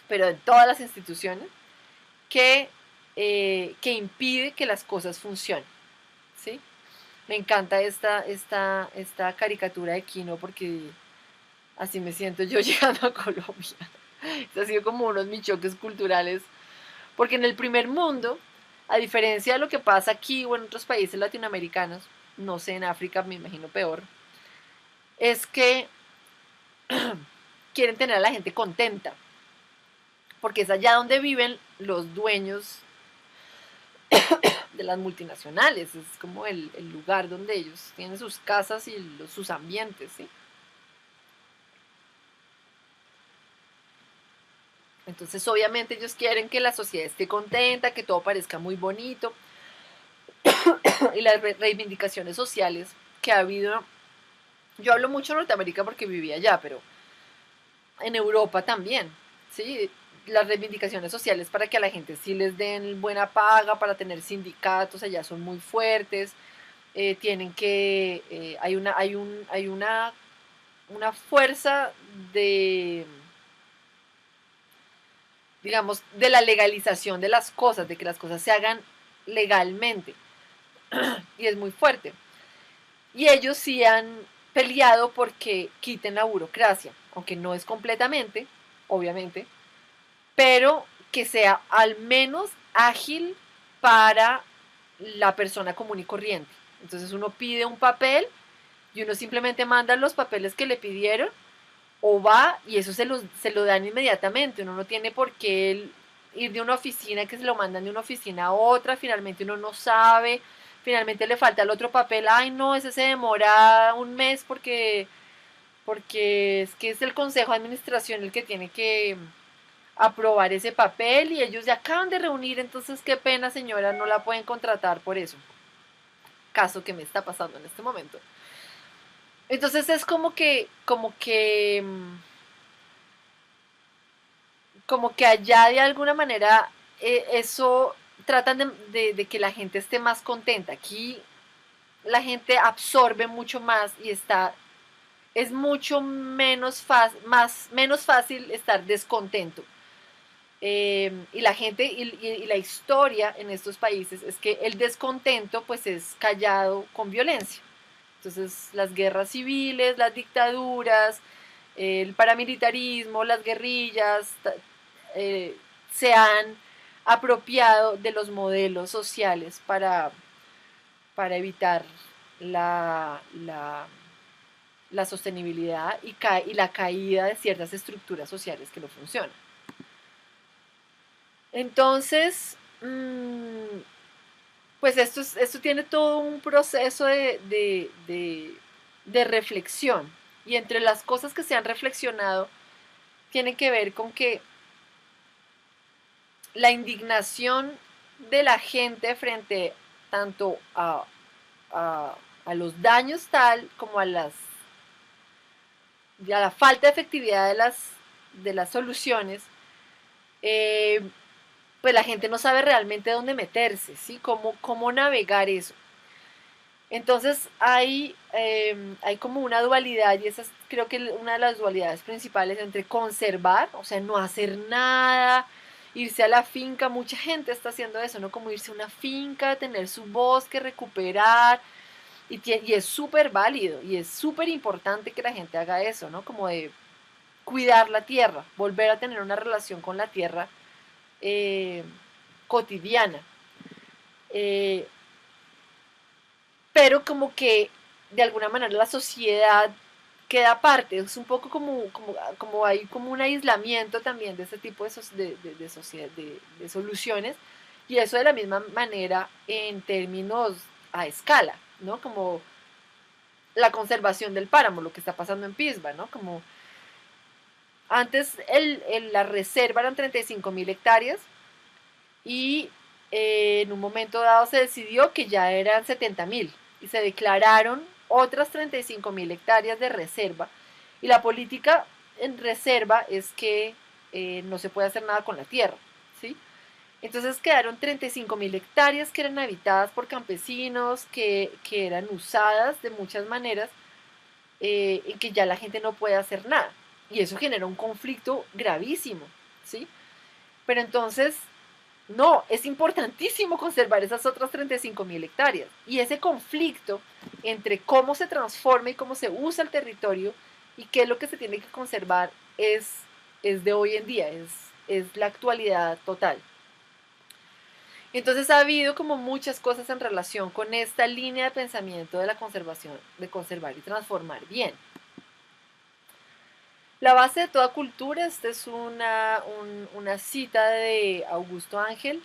pero de todas las instituciones, que impide que las cosas funcionen, ¿sí? Me encanta esta caricatura de Kino porque así me siento yo llegando a Colombia. Esto ha sido como uno de mis choques culturales, porque en el primer mundo, a diferencia de lo que pasa aquí o en otros países latinoamericanos, no sé, en África me imagino peor, es que quieren tener a la gente contenta, porque es allá donde viven los dueños de las multinacionales, es como el lugar donde ellos tienen sus casas y sus ambientes, ¿sí? Entonces, obviamente, ellos quieren que la sociedad esté contenta, que todo parezca muy bonito. Y las reivindicaciones sociales que ha habido. Yo hablo mucho de Norteamérica porque vivía allá, pero en Europa también, ¿sí? Las reivindicaciones sociales para que a la gente sí les den buena paga, para tener sindicatos, allá son muy fuertes. Tienen que. Hay una fuerza de, digamos, de la legalización de las cosas, de que las cosas se hagan legalmente. Y es muy fuerte. Y ellos sí han peleado porque quiten la burocracia, aunque no es completamente, obviamente, pero que sea al menos ágil para la persona común y corriente. Entonces uno pide un papel y uno simplemente manda los papeles que le pidieron o va y eso se lo dan inmediatamente. Uno no tiene por qué ir de una oficina que se lo mandan de una oficina a otra, finalmente uno no sabe, finalmente le falta el otro papel, ay no, ese se demora un mes porque es que es el consejo de administración el que tiene que aprobar ese papel y ellos ya acaban de reunir, entonces qué pena señora, no la pueden contratar por eso. Caso que me está pasando en este momento. Entonces es como que allá de alguna manera eso tratan de que la gente esté más contenta. Aquí la gente absorbe mucho más y es mucho menos fácil estar descontento. Y la gente y la historia en estos países es que el descontento pues es callado con violencia. Entonces las guerras civiles, las dictaduras, el paramilitarismo, las guerrillas, eh, se han apropiado de los modelos sociales para evitar la, la, la sostenibilidad y la caída de ciertas estructuras sociales que no funcionan. Entonces, pues esto tiene todo un proceso de reflexión. Y entre las cosas que se han reflexionado, tiene que ver con que la indignación de la gente frente tanto a los daños tal como a la falta de efectividad de las soluciones, eh, pues la gente no sabe realmente dónde meterse, ¿sí? Cómo navegar eso. Entonces hay como una dualidad, y esa es creo que una de las dualidades principales entre conservar, o sea, no hacer nada, irse a la finca, mucha gente está haciendo eso, ¿no? Como irse a una finca, tener su bosque, recuperar, y es súper válido, y es súper importante que la gente haga eso, ¿no? Como de cuidar la tierra, volver a tener una relación con la tierra eh, cotidiana. Eh, pero como que de alguna manera la sociedad queda aparte, es un poco como hay como un aislamiento también de ese tipo de soluciones, y eso de la misma manera en términos a escala, ¿no? Como la conservación del páramo, lo que está pasando en Pisba, ¿no? Como antes la reserva eran 35.000 hectáreas y en un momento dado se decidió que ya eran 70.000 y se declararon otras 35.000 hectáreas de reserva. Y la política en reserva es que no se puede hacer nada con la tierra, ¿sí? Entonces quedaron 35.000 hectáreas que eran habitadas por campesinos, que eran usadas de muchas maneras, y que ya la gente no puede hacer nada. Y eso genera un conflicto gravísimo, ¿sí? Pero entonces no, es importantísimo conservar esas otras 35.000 hectáreas. Y ese conflicto entre cómo se transforma y cómo se usa el territorio y qué es lo que se tiene que conservar es de hoy en día, es la actualidad total. Entonces ha habido como muchas cosas en relación con esta línea de pensamiento de la conservación, de conservar y transformar bien. La base de toda cultura, esta es una cita de Augusto Ángel,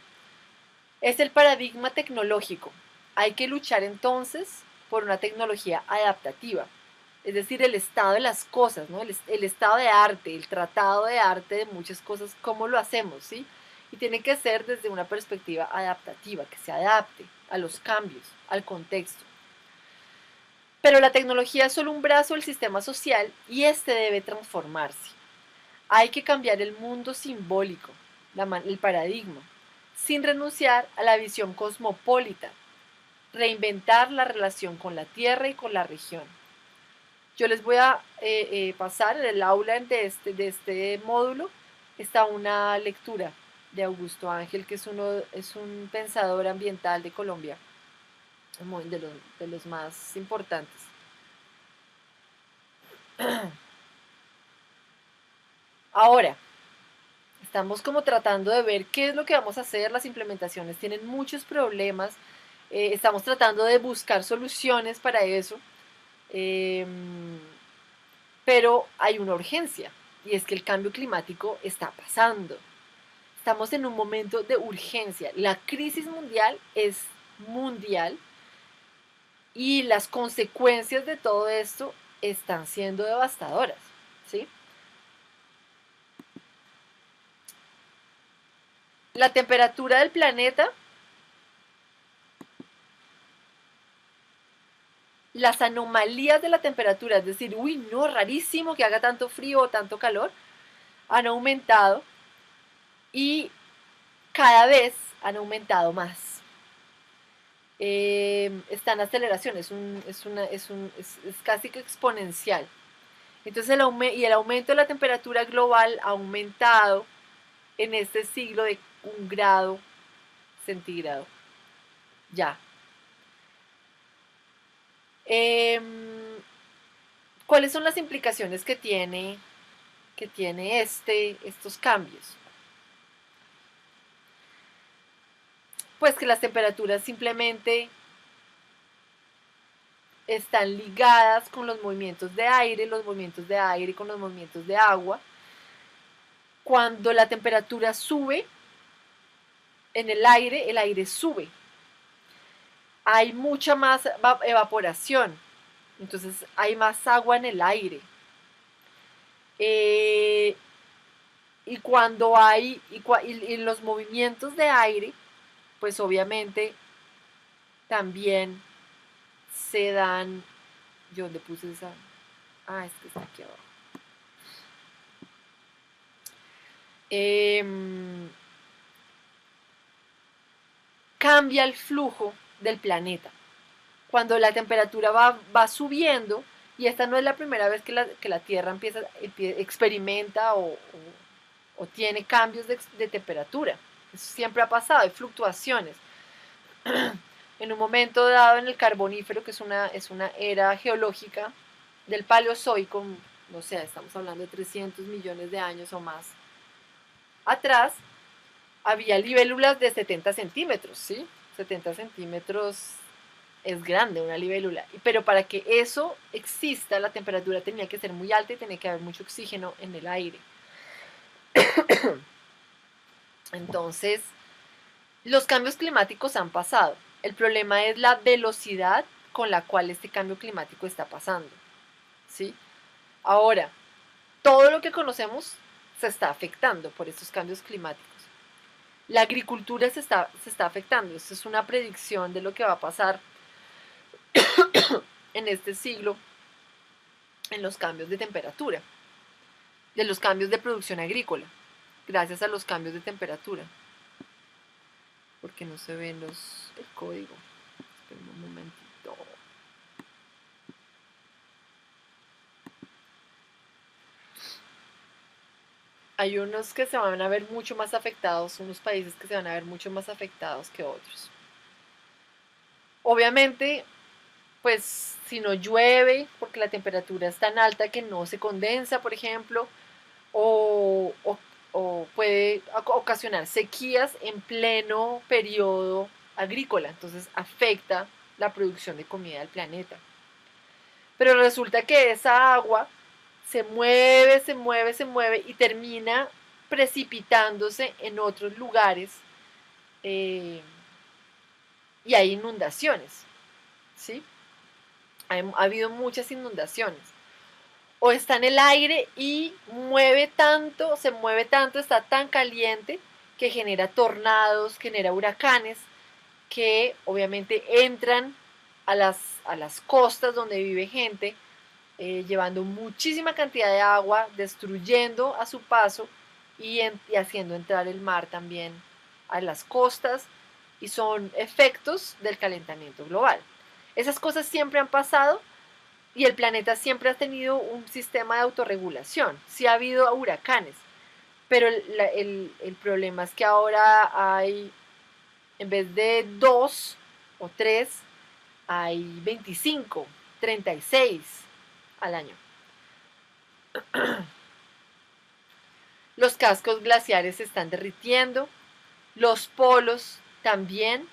es el paradigma tecnológico. Hay que luchar entonces por una tecnología adaptativa, es decir, el estado de las cosas, ¿no? El estado de arte, el tratado de arte de muchas cosas, cómo lo hacemos, ¿sí? Y tiene que ser desde una perspectiva adaptativa, que se adapte a los cambios, al contexto. Pero la tecnología es solo un brazo del sistema social y este debe transformarse. Hay que cambiar el mundo simbólico, el paradigma, sin renunciar a la visión cosmopolita, reinventar la relación con la tierra y con la región. Yo les voy a pasar en el aula de este módulo, está una lectura de Augusto Ángel, que es un pensador ambiental de Colombia, de los más importantes. Ahora, estamos como tratando de ver qué es lo que vamos a hacer. Las implementaciones tienen muchos problemas. Estamos tratando de buscar soluciones para eso. Eh, pero hay una urgencia, y es que el cambio climático está pasando. Estamos en un momento de urgencia. La crisis mundial es mundial y las consecuencias de todo esto están siendo devastadoras, ¿sí? La temperatura del planeta, las anomalías de la temperatura, es decir, uy, no, rarísimo que haga tanto frío o tanto calor, han aumentado y cada vez han aumentado más. Está en aceleración, es casi que exponencial. Entonces el aumento de la temperatura global ha aumentado en este siglo de 1 grado centígrado. Ya. Eh, ¿Cuáles son las implicaciones que tiene estos cambios? Pues que las temperaturas simplemente están ligadas con los movimientos de aire con los movimientos de agua. Cuando la temperatura sube en el aire sube. Hay mucha más evaporación, entonces hay más agua en el aire. Y cuando hay, y los movimientos de aire, pues obviamente también se dan. ¿Yo dónde puse esa? Ah, es que está aquí abajo. Cambia el flujo del planeta. Cuando la temperatura va subiendo, y esta no es la primera vez que la Tierra experimenta o tiene cambios de temperatura. Eso siempre ha pasado, hay fluctuaciones. En un momento dado en el Carbonífero, que es una era geológica del Paleozoico, no sé, estamos hablando de 300 millones de años o más atrás, había libélulas de 70 centímetros, ¿sí? 70 centímetros es grande una libélula, pero para que eso exista, la temperatura tenía que ser muy alta y tenía que haber mucho oxígeno en el aire. Entonces, los cambios climáticos han pasado. El problema es la velocidad con la cual este cambio climático está pasando, ¿sí? Ahora, todo lo que conocemos se está afectando por estos cambios climáticos. La agricultura se está afectando. Esto es una predicción de lo que va a pasar en este siglo en los cambios de temperatura, de los cambios de producción agrícola, gracias a los cambios de temperatura. Porque no se ven el código. Esperen un momentito. Hay unos que se van a ver mucho más afectados, unos países que se van a ver mucho más afectados que otros. Obviamente, pues si no llueve, porque la temperatura es tan alta que no se condensa, por ejemplo, o puede ocasionar sequías en pleno periodo agrícola, entonces afecta la producción de comida del planeta. Pero resulta que esa agua se mueve, se mueve, se mueve y termina precipitándose en otros lugares y hay inundaciones, ¿sí? Ha habido muchas inundaciones. O está en el aire y se mueve tanto, está tan caliente que genera tornados, genera huracanes, que obviamente entran a las costas donde vive gente, llevando muchísima cantidad de agua, destruyendo a su paso y haciendo entrar el mar también a las costas, y son efectos del calentamiento global. Esas cosas siempre han pasado y el planeta siempre ha tenido un sistema de autorregulación. Sí ha habido huracanes, pero el problema es que ahora hay, en vez de 2 o 3, hay 25, 36 al año. Los cascos glaciares se están derritiendo, los polos también.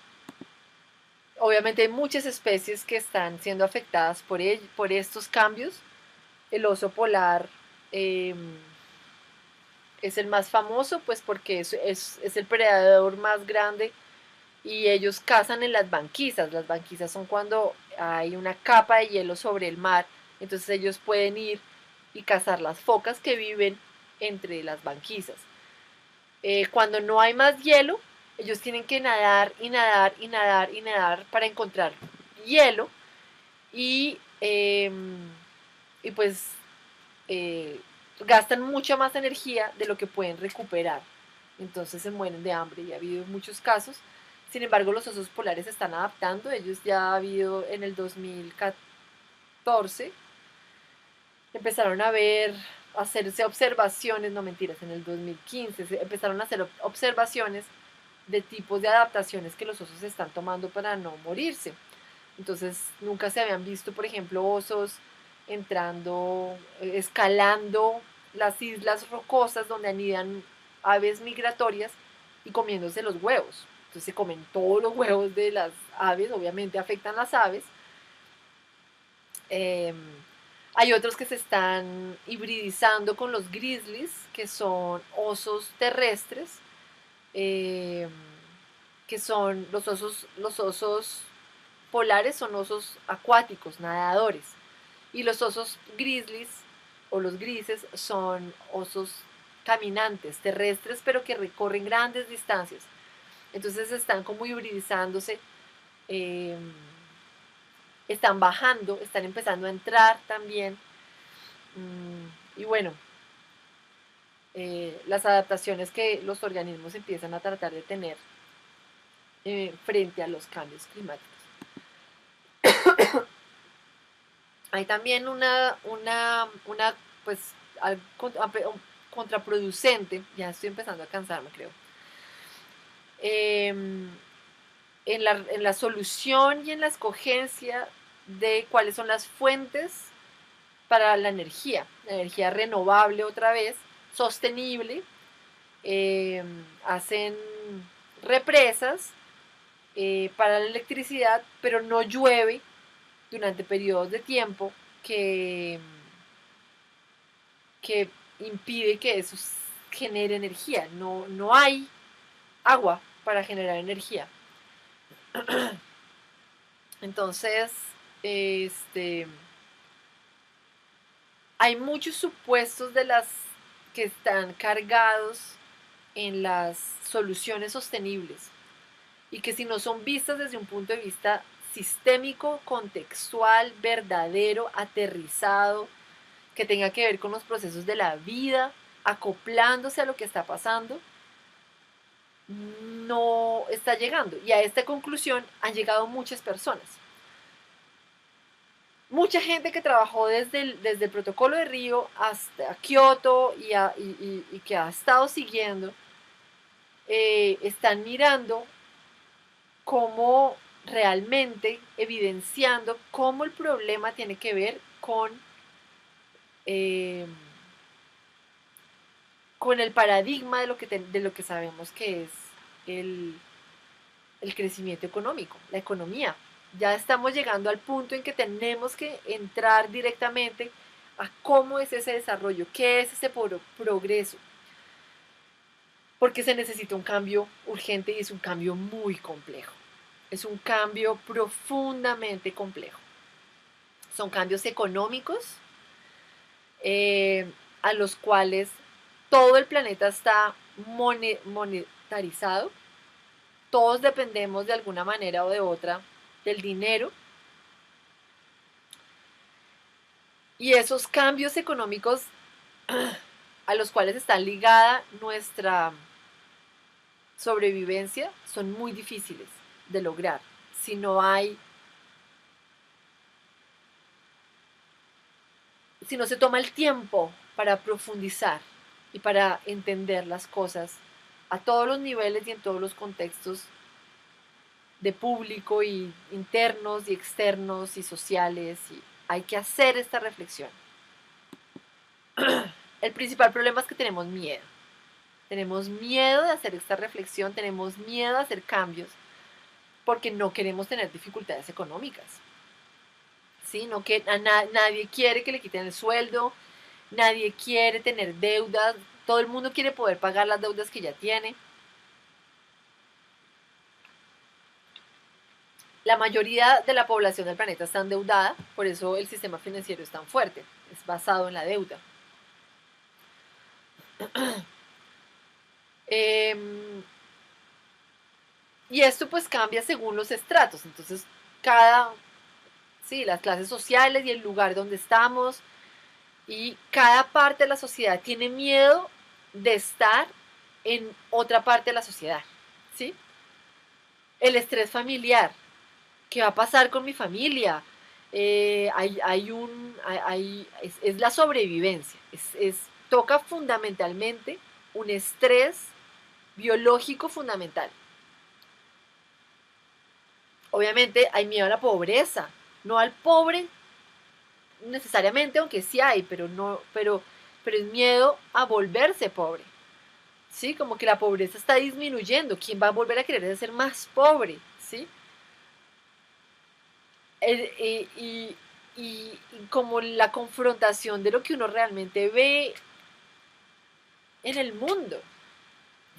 Obviamente hay muchas especies que están siendo afectadas por estos cambios. El oso polar eh, es el más famoso, pues porque es el predador más grande y ellos cazan en las banquisas. Las banquisas son cuando hay una capa de hielo sobre el mar, entonces ellos pueden ir y cazar las focas que viven entre las banquisas. Cuando no hay más hielo, ellos tienen que nadar y nadar y nadar y nadar para encontrar hielo y y pues eh, gastan mucha más energía de lo que pueden recuperar. Entonces se mueren de hambre y ha habido muchos casos. Sin embargo, los osos polares se están adaptando. Ellos ya ha habido en el 2014, empezaron a ver, a hacerse observaciones, no mentiras, en el 2015 empezaron a hacer observaciones de tipos de adaptaciones que los osos están tomando para no morirse. Entonces nunca se habían visto, por ejemplo, osos entrando, escalando las islas rocosas donde anidan aves migratorias y comiéndose los huevos. Entonces se comen todos los huevos de las aves, obviamente afectan las aves. Eh, Hay otros que se están hibridizando con los grizzlies, que son osos terrestres, eh, que son los osos polares son osos acuáticos, nadadores, y los osos grizzlies o los grises son osos caminantes, terrestres, pero que recorren grandes distancias. Entonces están como hibridizándose, eh, están bajando, están empezando a entrar también. Y bueno, las adaptaciones que los organismos empiezan a tratar de tener frente a los cambios climáticos. Hay también una pues, contraproducente, ya estoy empezando a cansarme, creo, eh, en la solución y en la escogencia de cuáles son las fuentes para la energía renovable otra vez, sostenible. Hacen represas para la electricidad, pero no llueve durante periodos de tiempo que impide que eso genere energía. No, no hay agua para generar energía. Entonces, este, hay muchos supuestos de las que están cargados en las soluciones sostenibles y que si no son vistas desde un punto de vista sistémico, contextual, verdadero, aterrizado, que tenga que ver con los procesos de la vida, acoplándose a lo que está pasando, no está llegando. Y a esta conclusión han llegado muchas personas. Mucha gente que trabajó desde el protocolo de Río hasta Kioto y que ha estado siguiendo, están mirando cómo realmente evidenciando cómo el problema tiene que ver eh, con el paradigma de lo que sabemos que es el, el crecimiento económico, la economía. Ya estamos llegando al punto en que tenemos que entrar directamente a cómo es ese desarrollo, qué es ese progreso, porque se necesita un cambio urgente y es un cambio muy complejo. Es un cambio profundamente complejo. Son cambios económicos a los cuales todo el planeta está monetarizado. Todos dependemos de alguna manera o de otra del dinero. Y esos cambios económicos a los cuales está ligada nuestra sobrevivencia son muy difíciles de lograr si no hay, si no se toma el tiempo para profundizar y para entender las cosas a todos los niveles y en todos los contextos de público y internos y externos y sociales. Y hay que hacer esta reflexión. El principal problema es que tenemos miedo. Tenemos miedo de hacer esta reflexión, tenemos miedo de hacer cambios, porque no queremos tener dificultades económicas. ¿Sí? No que, nadie quiere que le quiten el sueldo, nadie quiere tener deudas, todo el mundo quiere poder pagar las deudas que ya tiene. La mayoría de la población del planeta está endeudada, por eso el sistema financiero es tan fuerte, es basado en la deuda. Y esto pues cambia según los estratos, entonces las clases sociales y el lugar donde estamos, y cada parte de la sociedad tiene miedo de estar en otra parte de la sociedad, ¿sí? El estrés familiar, ¿qué va a pasar con mi familia? Es la sobrevivencia, toca fundamentalmente un estrés biológico fundamental. Obviamente hay miedo a la pobreza, no al pobre necesariamente, aunque sí hay, pero es miedo a volverse pobre. ¿Sí? Como que la pobreza está disminuyendo. ¿Quién va a volver a querer ser más pobre? ¿Sí? Y como la confrontación de lo que uno realmente ve en el mundo,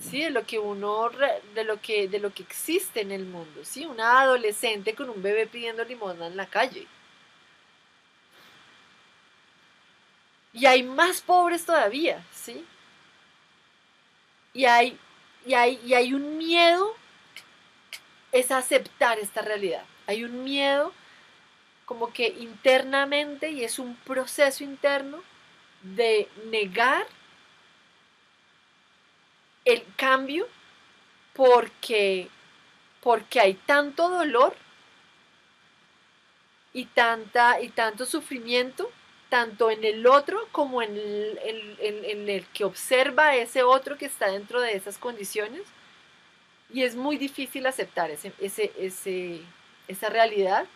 ¿sí? De lo que uno, de lo que existe en el mundo, ¿sí? Una adolescente con un bebé pidiendo limosna en la calle. Y hay más pobres todavía, ¿sí? Y hay un miedo, es aceptar esta realidad. Hay un miedo como que internamente, y es un proceso interno de negar el cambio porque hay tanto dolor y tanto sufrimiento, tanto en el otro como en el que observa a ese otro que está dentro de esas condiciones. Y es muy difícil aceptar esa realidad,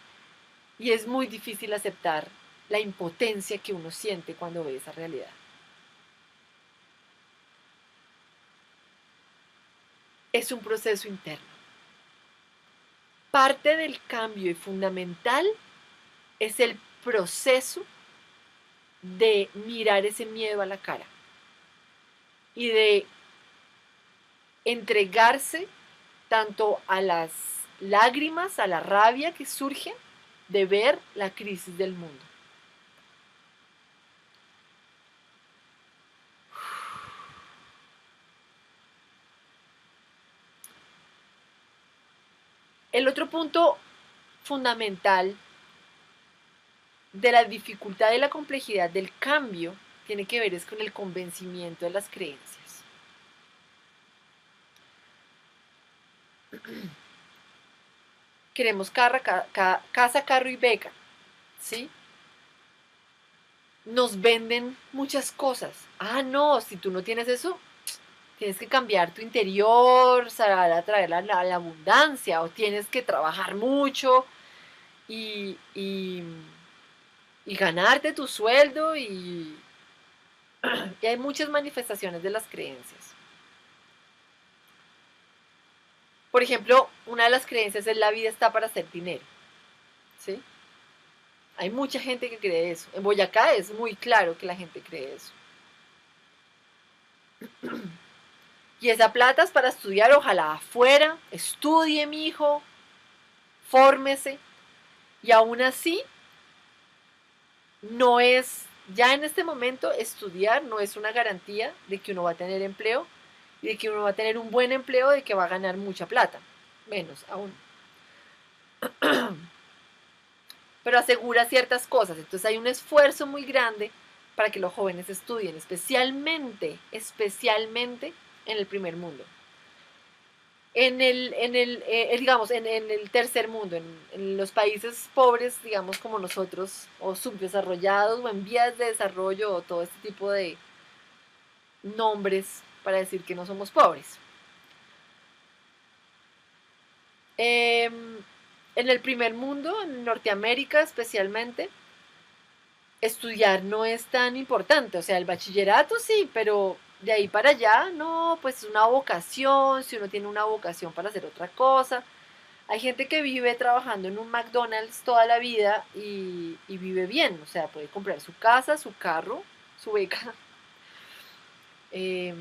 y es muy difícil aceptar la impotencia que uno siente cuando ve esa realidad. Es un proceso interno. Parte del cambio y fundamental es el proceso de mirar ese miedo a la cara y de entregarse tanto a las lágrimas, a la rabia que surge de ver la crisis del mundo. El otro punto fundamental de la dificultad y la complejidad del cambio tiene que ver es con el convencimiento de las creencias. Queremos casa, carro y beca, ¿sí? Nos venden muchas cosas. Ah, no, si tú no tienes eso, tienes que cambiar tu interior, para atraer la abundancia, o tienes que trabajar mucho y ganarte tu sueldo, y hay muchas manifestaciones de las creencias. Por ejemplo, una de las creencias es la vida está para hacer dinero, ¿sí? Hay mucha gente que cree eso. En Boyacá es muy claro que la gente cree eso. Y esa plata es para estudiar, ojalá afuera, estudie mi hijo, fórmese. Y aún así, no es, ya en este momento, estudiar no es una garantía de que uno va a tener empleo, y de que uno va a tener un buen empleo, de que va a ganar mucha plata. Menos aún. Pero asegura ciertas cosas. Entonces hay un esfuerzo muy grande para que los jóvenes estudien, especialmente en el primer mundo. Digamos, en el tercer mundo, en los países pobres, digamos, como nosotros, o subdesarrollados, o en vías de desarrollo, o todo este tipo de nombres para decir que no somos pobres. En el primer mundo, en Norteamérica especialmente, estudiar no es tan importante. O sea, el bachillerato sí, pero de ahí para allá, no, pues es una vocación, si uno tiene una vocación para hacer otra cosa. Hay gente que vive trabajando en un McDonald's toda la vida y vive bien, o sea, puede comprar su casa, su carro, su beca. Eh,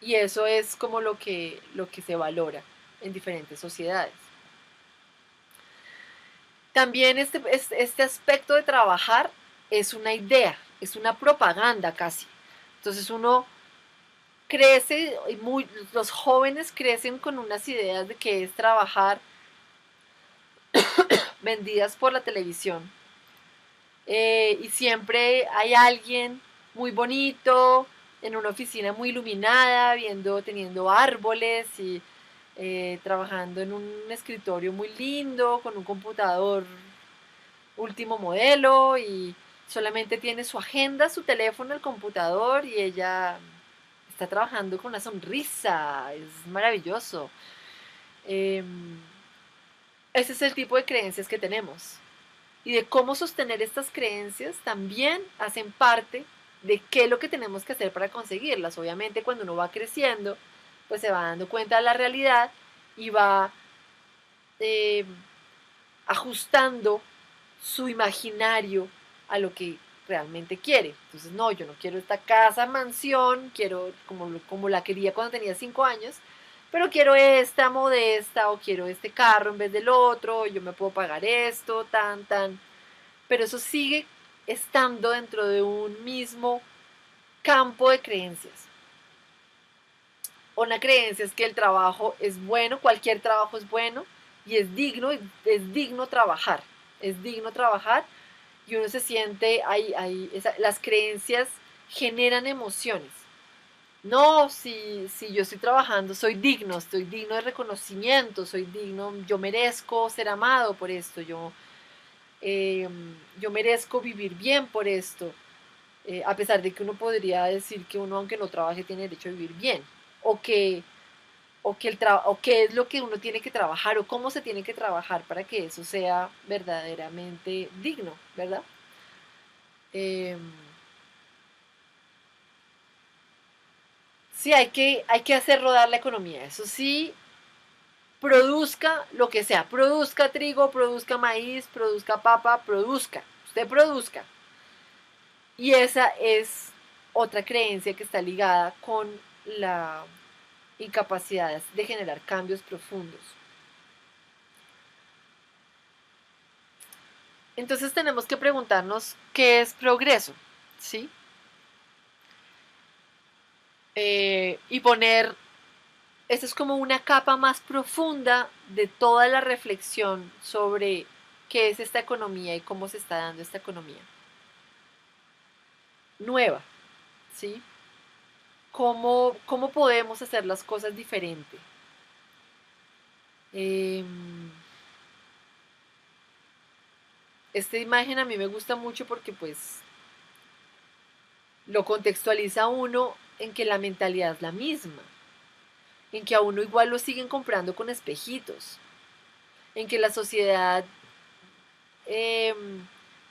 y eso es como lo que se valora en diferentes sociedades. También este aspecto de trabajar es una idea, es una propaganda casi. Entonces uno crece, los jóvenes crecen con unas ideas de que es trabajar vendidas por la televisión. Y siempre hay alguien muy bonito en una oficina muy iluminada, teniendo árboles y trabajando en un escritorio muy lindo, con un computador último modelo y solamente tiene su agenda, su teléfono, el computador y ella está trabajando con una sonrisa, es maravilloso. Eh, Ese es el tipo de creencias que tenemos. Y de cómo sostener estas creencias también hacen parte de qué es lo que tenemos que hacer para conseguirlas. Obviamente cuando uno va creciendo, pues se va dando cuenta de la realidad y va eh, ajustando su imaginario a lo que realmente quiere. Entonces, no, yo no quiero esta casa, mansión, quiero como la quería cuando tenía 5 años, pero quiero esta modesta o quiero este carro en vez del otro, yo me puedo pagar esto, tan. Pero eso sigue estando dentro de un mismo campo de creencias. Una creencia es que el trabajo es bueno, cualquier trabajo es bueno y es digno trabajar. Es digno trabajar y uno se siente, las creencias generan emociones. No, si yo estoy trabajando, estoy digno de reconocimiento, soy digno, yo merezco ser amado por esto, yo merezco vivir bien por esto, a pesar de que uno podría decir que uno, aunque no trabaje, tiene derecho a vivir bien, o que, o qué es lo que uno tiene que trabajar, o cómo se tiene que trabajar para que eso sea verdaderamente digno, ¿verdad? Eh, sí, hay que hacer rodar la economía. Eso sí, produzca lo que sea. Produzca trigo, produzca maíz, produzca papa, produzca. Usted produzca. Y esa es otra creencia que está ligada con la incapacidad de generar cambios profundos. Entonces tenemos que preguntarnos qué es progreso, ¿sí? Y poner, esa es como una capa más profunda de toda la reflexión sobre qué es esta economía y cómo se está dando esta economía. Nueva, ¿sí? ¿Cómo podemos hacer las cosas diferente? Eh, esta imagen a mí me gusta mucho porque pues lo contextualiza a uno en que la mentalidad es la misma, en que a uno igual lo siguen comprando con espejitos, en que la sociedad eh,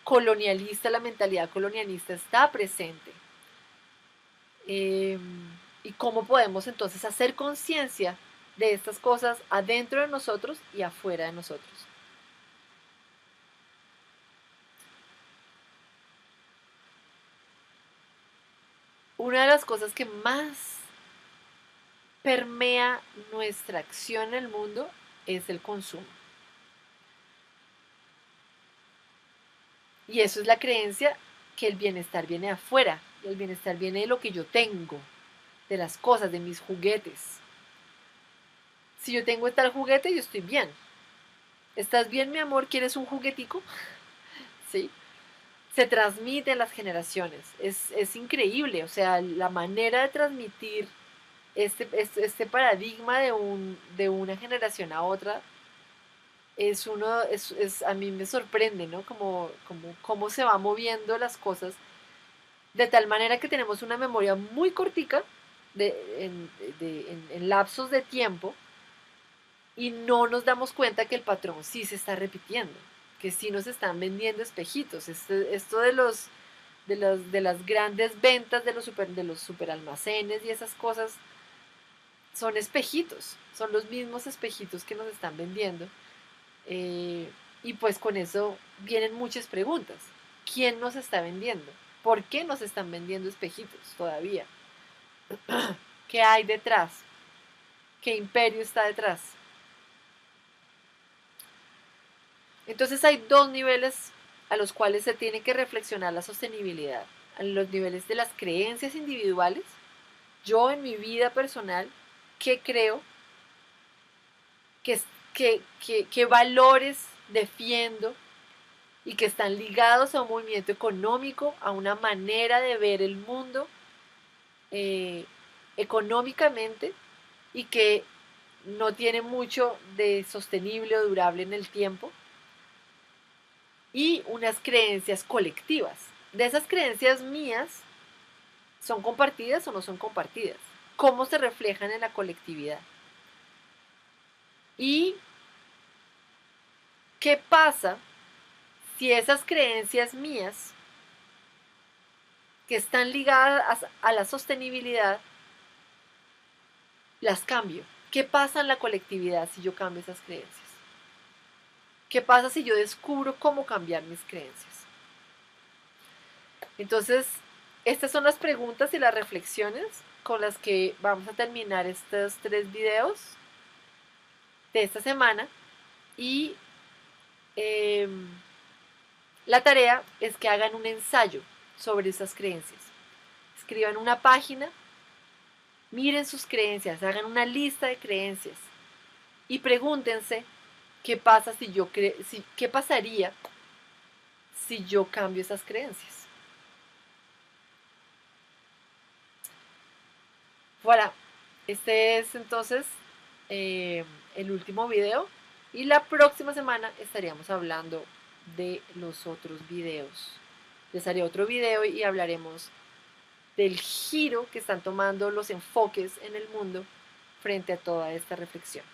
colonialista, la mentalidad colonialista está presente. Eh, y cómo podemos entonces hacer conciencia de estas cosas adentro de nosotros y afuera de nosotros. Una de las cosas que más permea nuestra acción en el mundo es el consumo. Y eso es la creencia que el bienestar viene de afuera, y el bienestar viene de lo que yo tengo, de las cosas, de mis juguetes. Si yo tengo tal juguete, yo estoy bien. ¿Estás bien, mi amor? ¿Quieres un juguetico? Sí. Se transmite en las generaciones. Es increíble, o sea, la manera de transmitir este paradigma de una generación a otra a mí me sorprende, ¿no? Cómo se va moviendo las cosas de tal manera que tenemos una memoria muy cortica de, en lapsos de tiempo y no nos damos cuenta que el patrón sí se está repitiendo, que sí nos están vendiendo espejitos. Esto de las grandes ventas de los superalmacenes y esas cosas son espejitos, son los mismos espejitos que nos están vendiendo. Eh, y pues con eso vienen muchas preguntas. ¿Quién nos está vendiendo? ¿Por qué nos están vendiendo espejitos todavía? ¿Qué hay detrás? ¿Qué imperio está detrás? Entonces hay dos niveles a los cuales se tiene que reflexionar la sostenibilidad. A los niveles de las creencias individuales. Yo en mi vida personal, ¿qué creo? ¿Qué, qué valores defiendo? Y que están ligados a un movimiento económico, a una manera de ver el mundo eh, económicamente y que no tiene mucho de sostenible o durable en el tiempo, y unas creencias colectivas. De esas creencias mías, ¿son compartidas o no son compartidas? ¿Cómo se reflejan en la colectividad? ¿Y qué pasa si esas creencias mías, que están ligadas a la sostenibilidad, las cambio? ¿Qué pasa en la colectividad si yo cambio esas creencias? ¿Qué pasa si yo descubro cómo cambiar mis creencias? Entonces, estas son las preguntas y las reflexiones con las que vamos a terminar estos 3 videos de esta semana. Y la tarea es que hagan un ensayo sobre esas creencias. Escriban una página, miren sus creencias, hagan una lista de creencias y pregúntense qué pasa si yo qué pasaría si yo cambio esas creencias. Voilà, este es entonces el último video y la próxima semana estaríamos hablando de los otros videos. Les haré otro video y hablaremos del giro que están tomando los enfoques en el mundo frente a toda esta reflexión.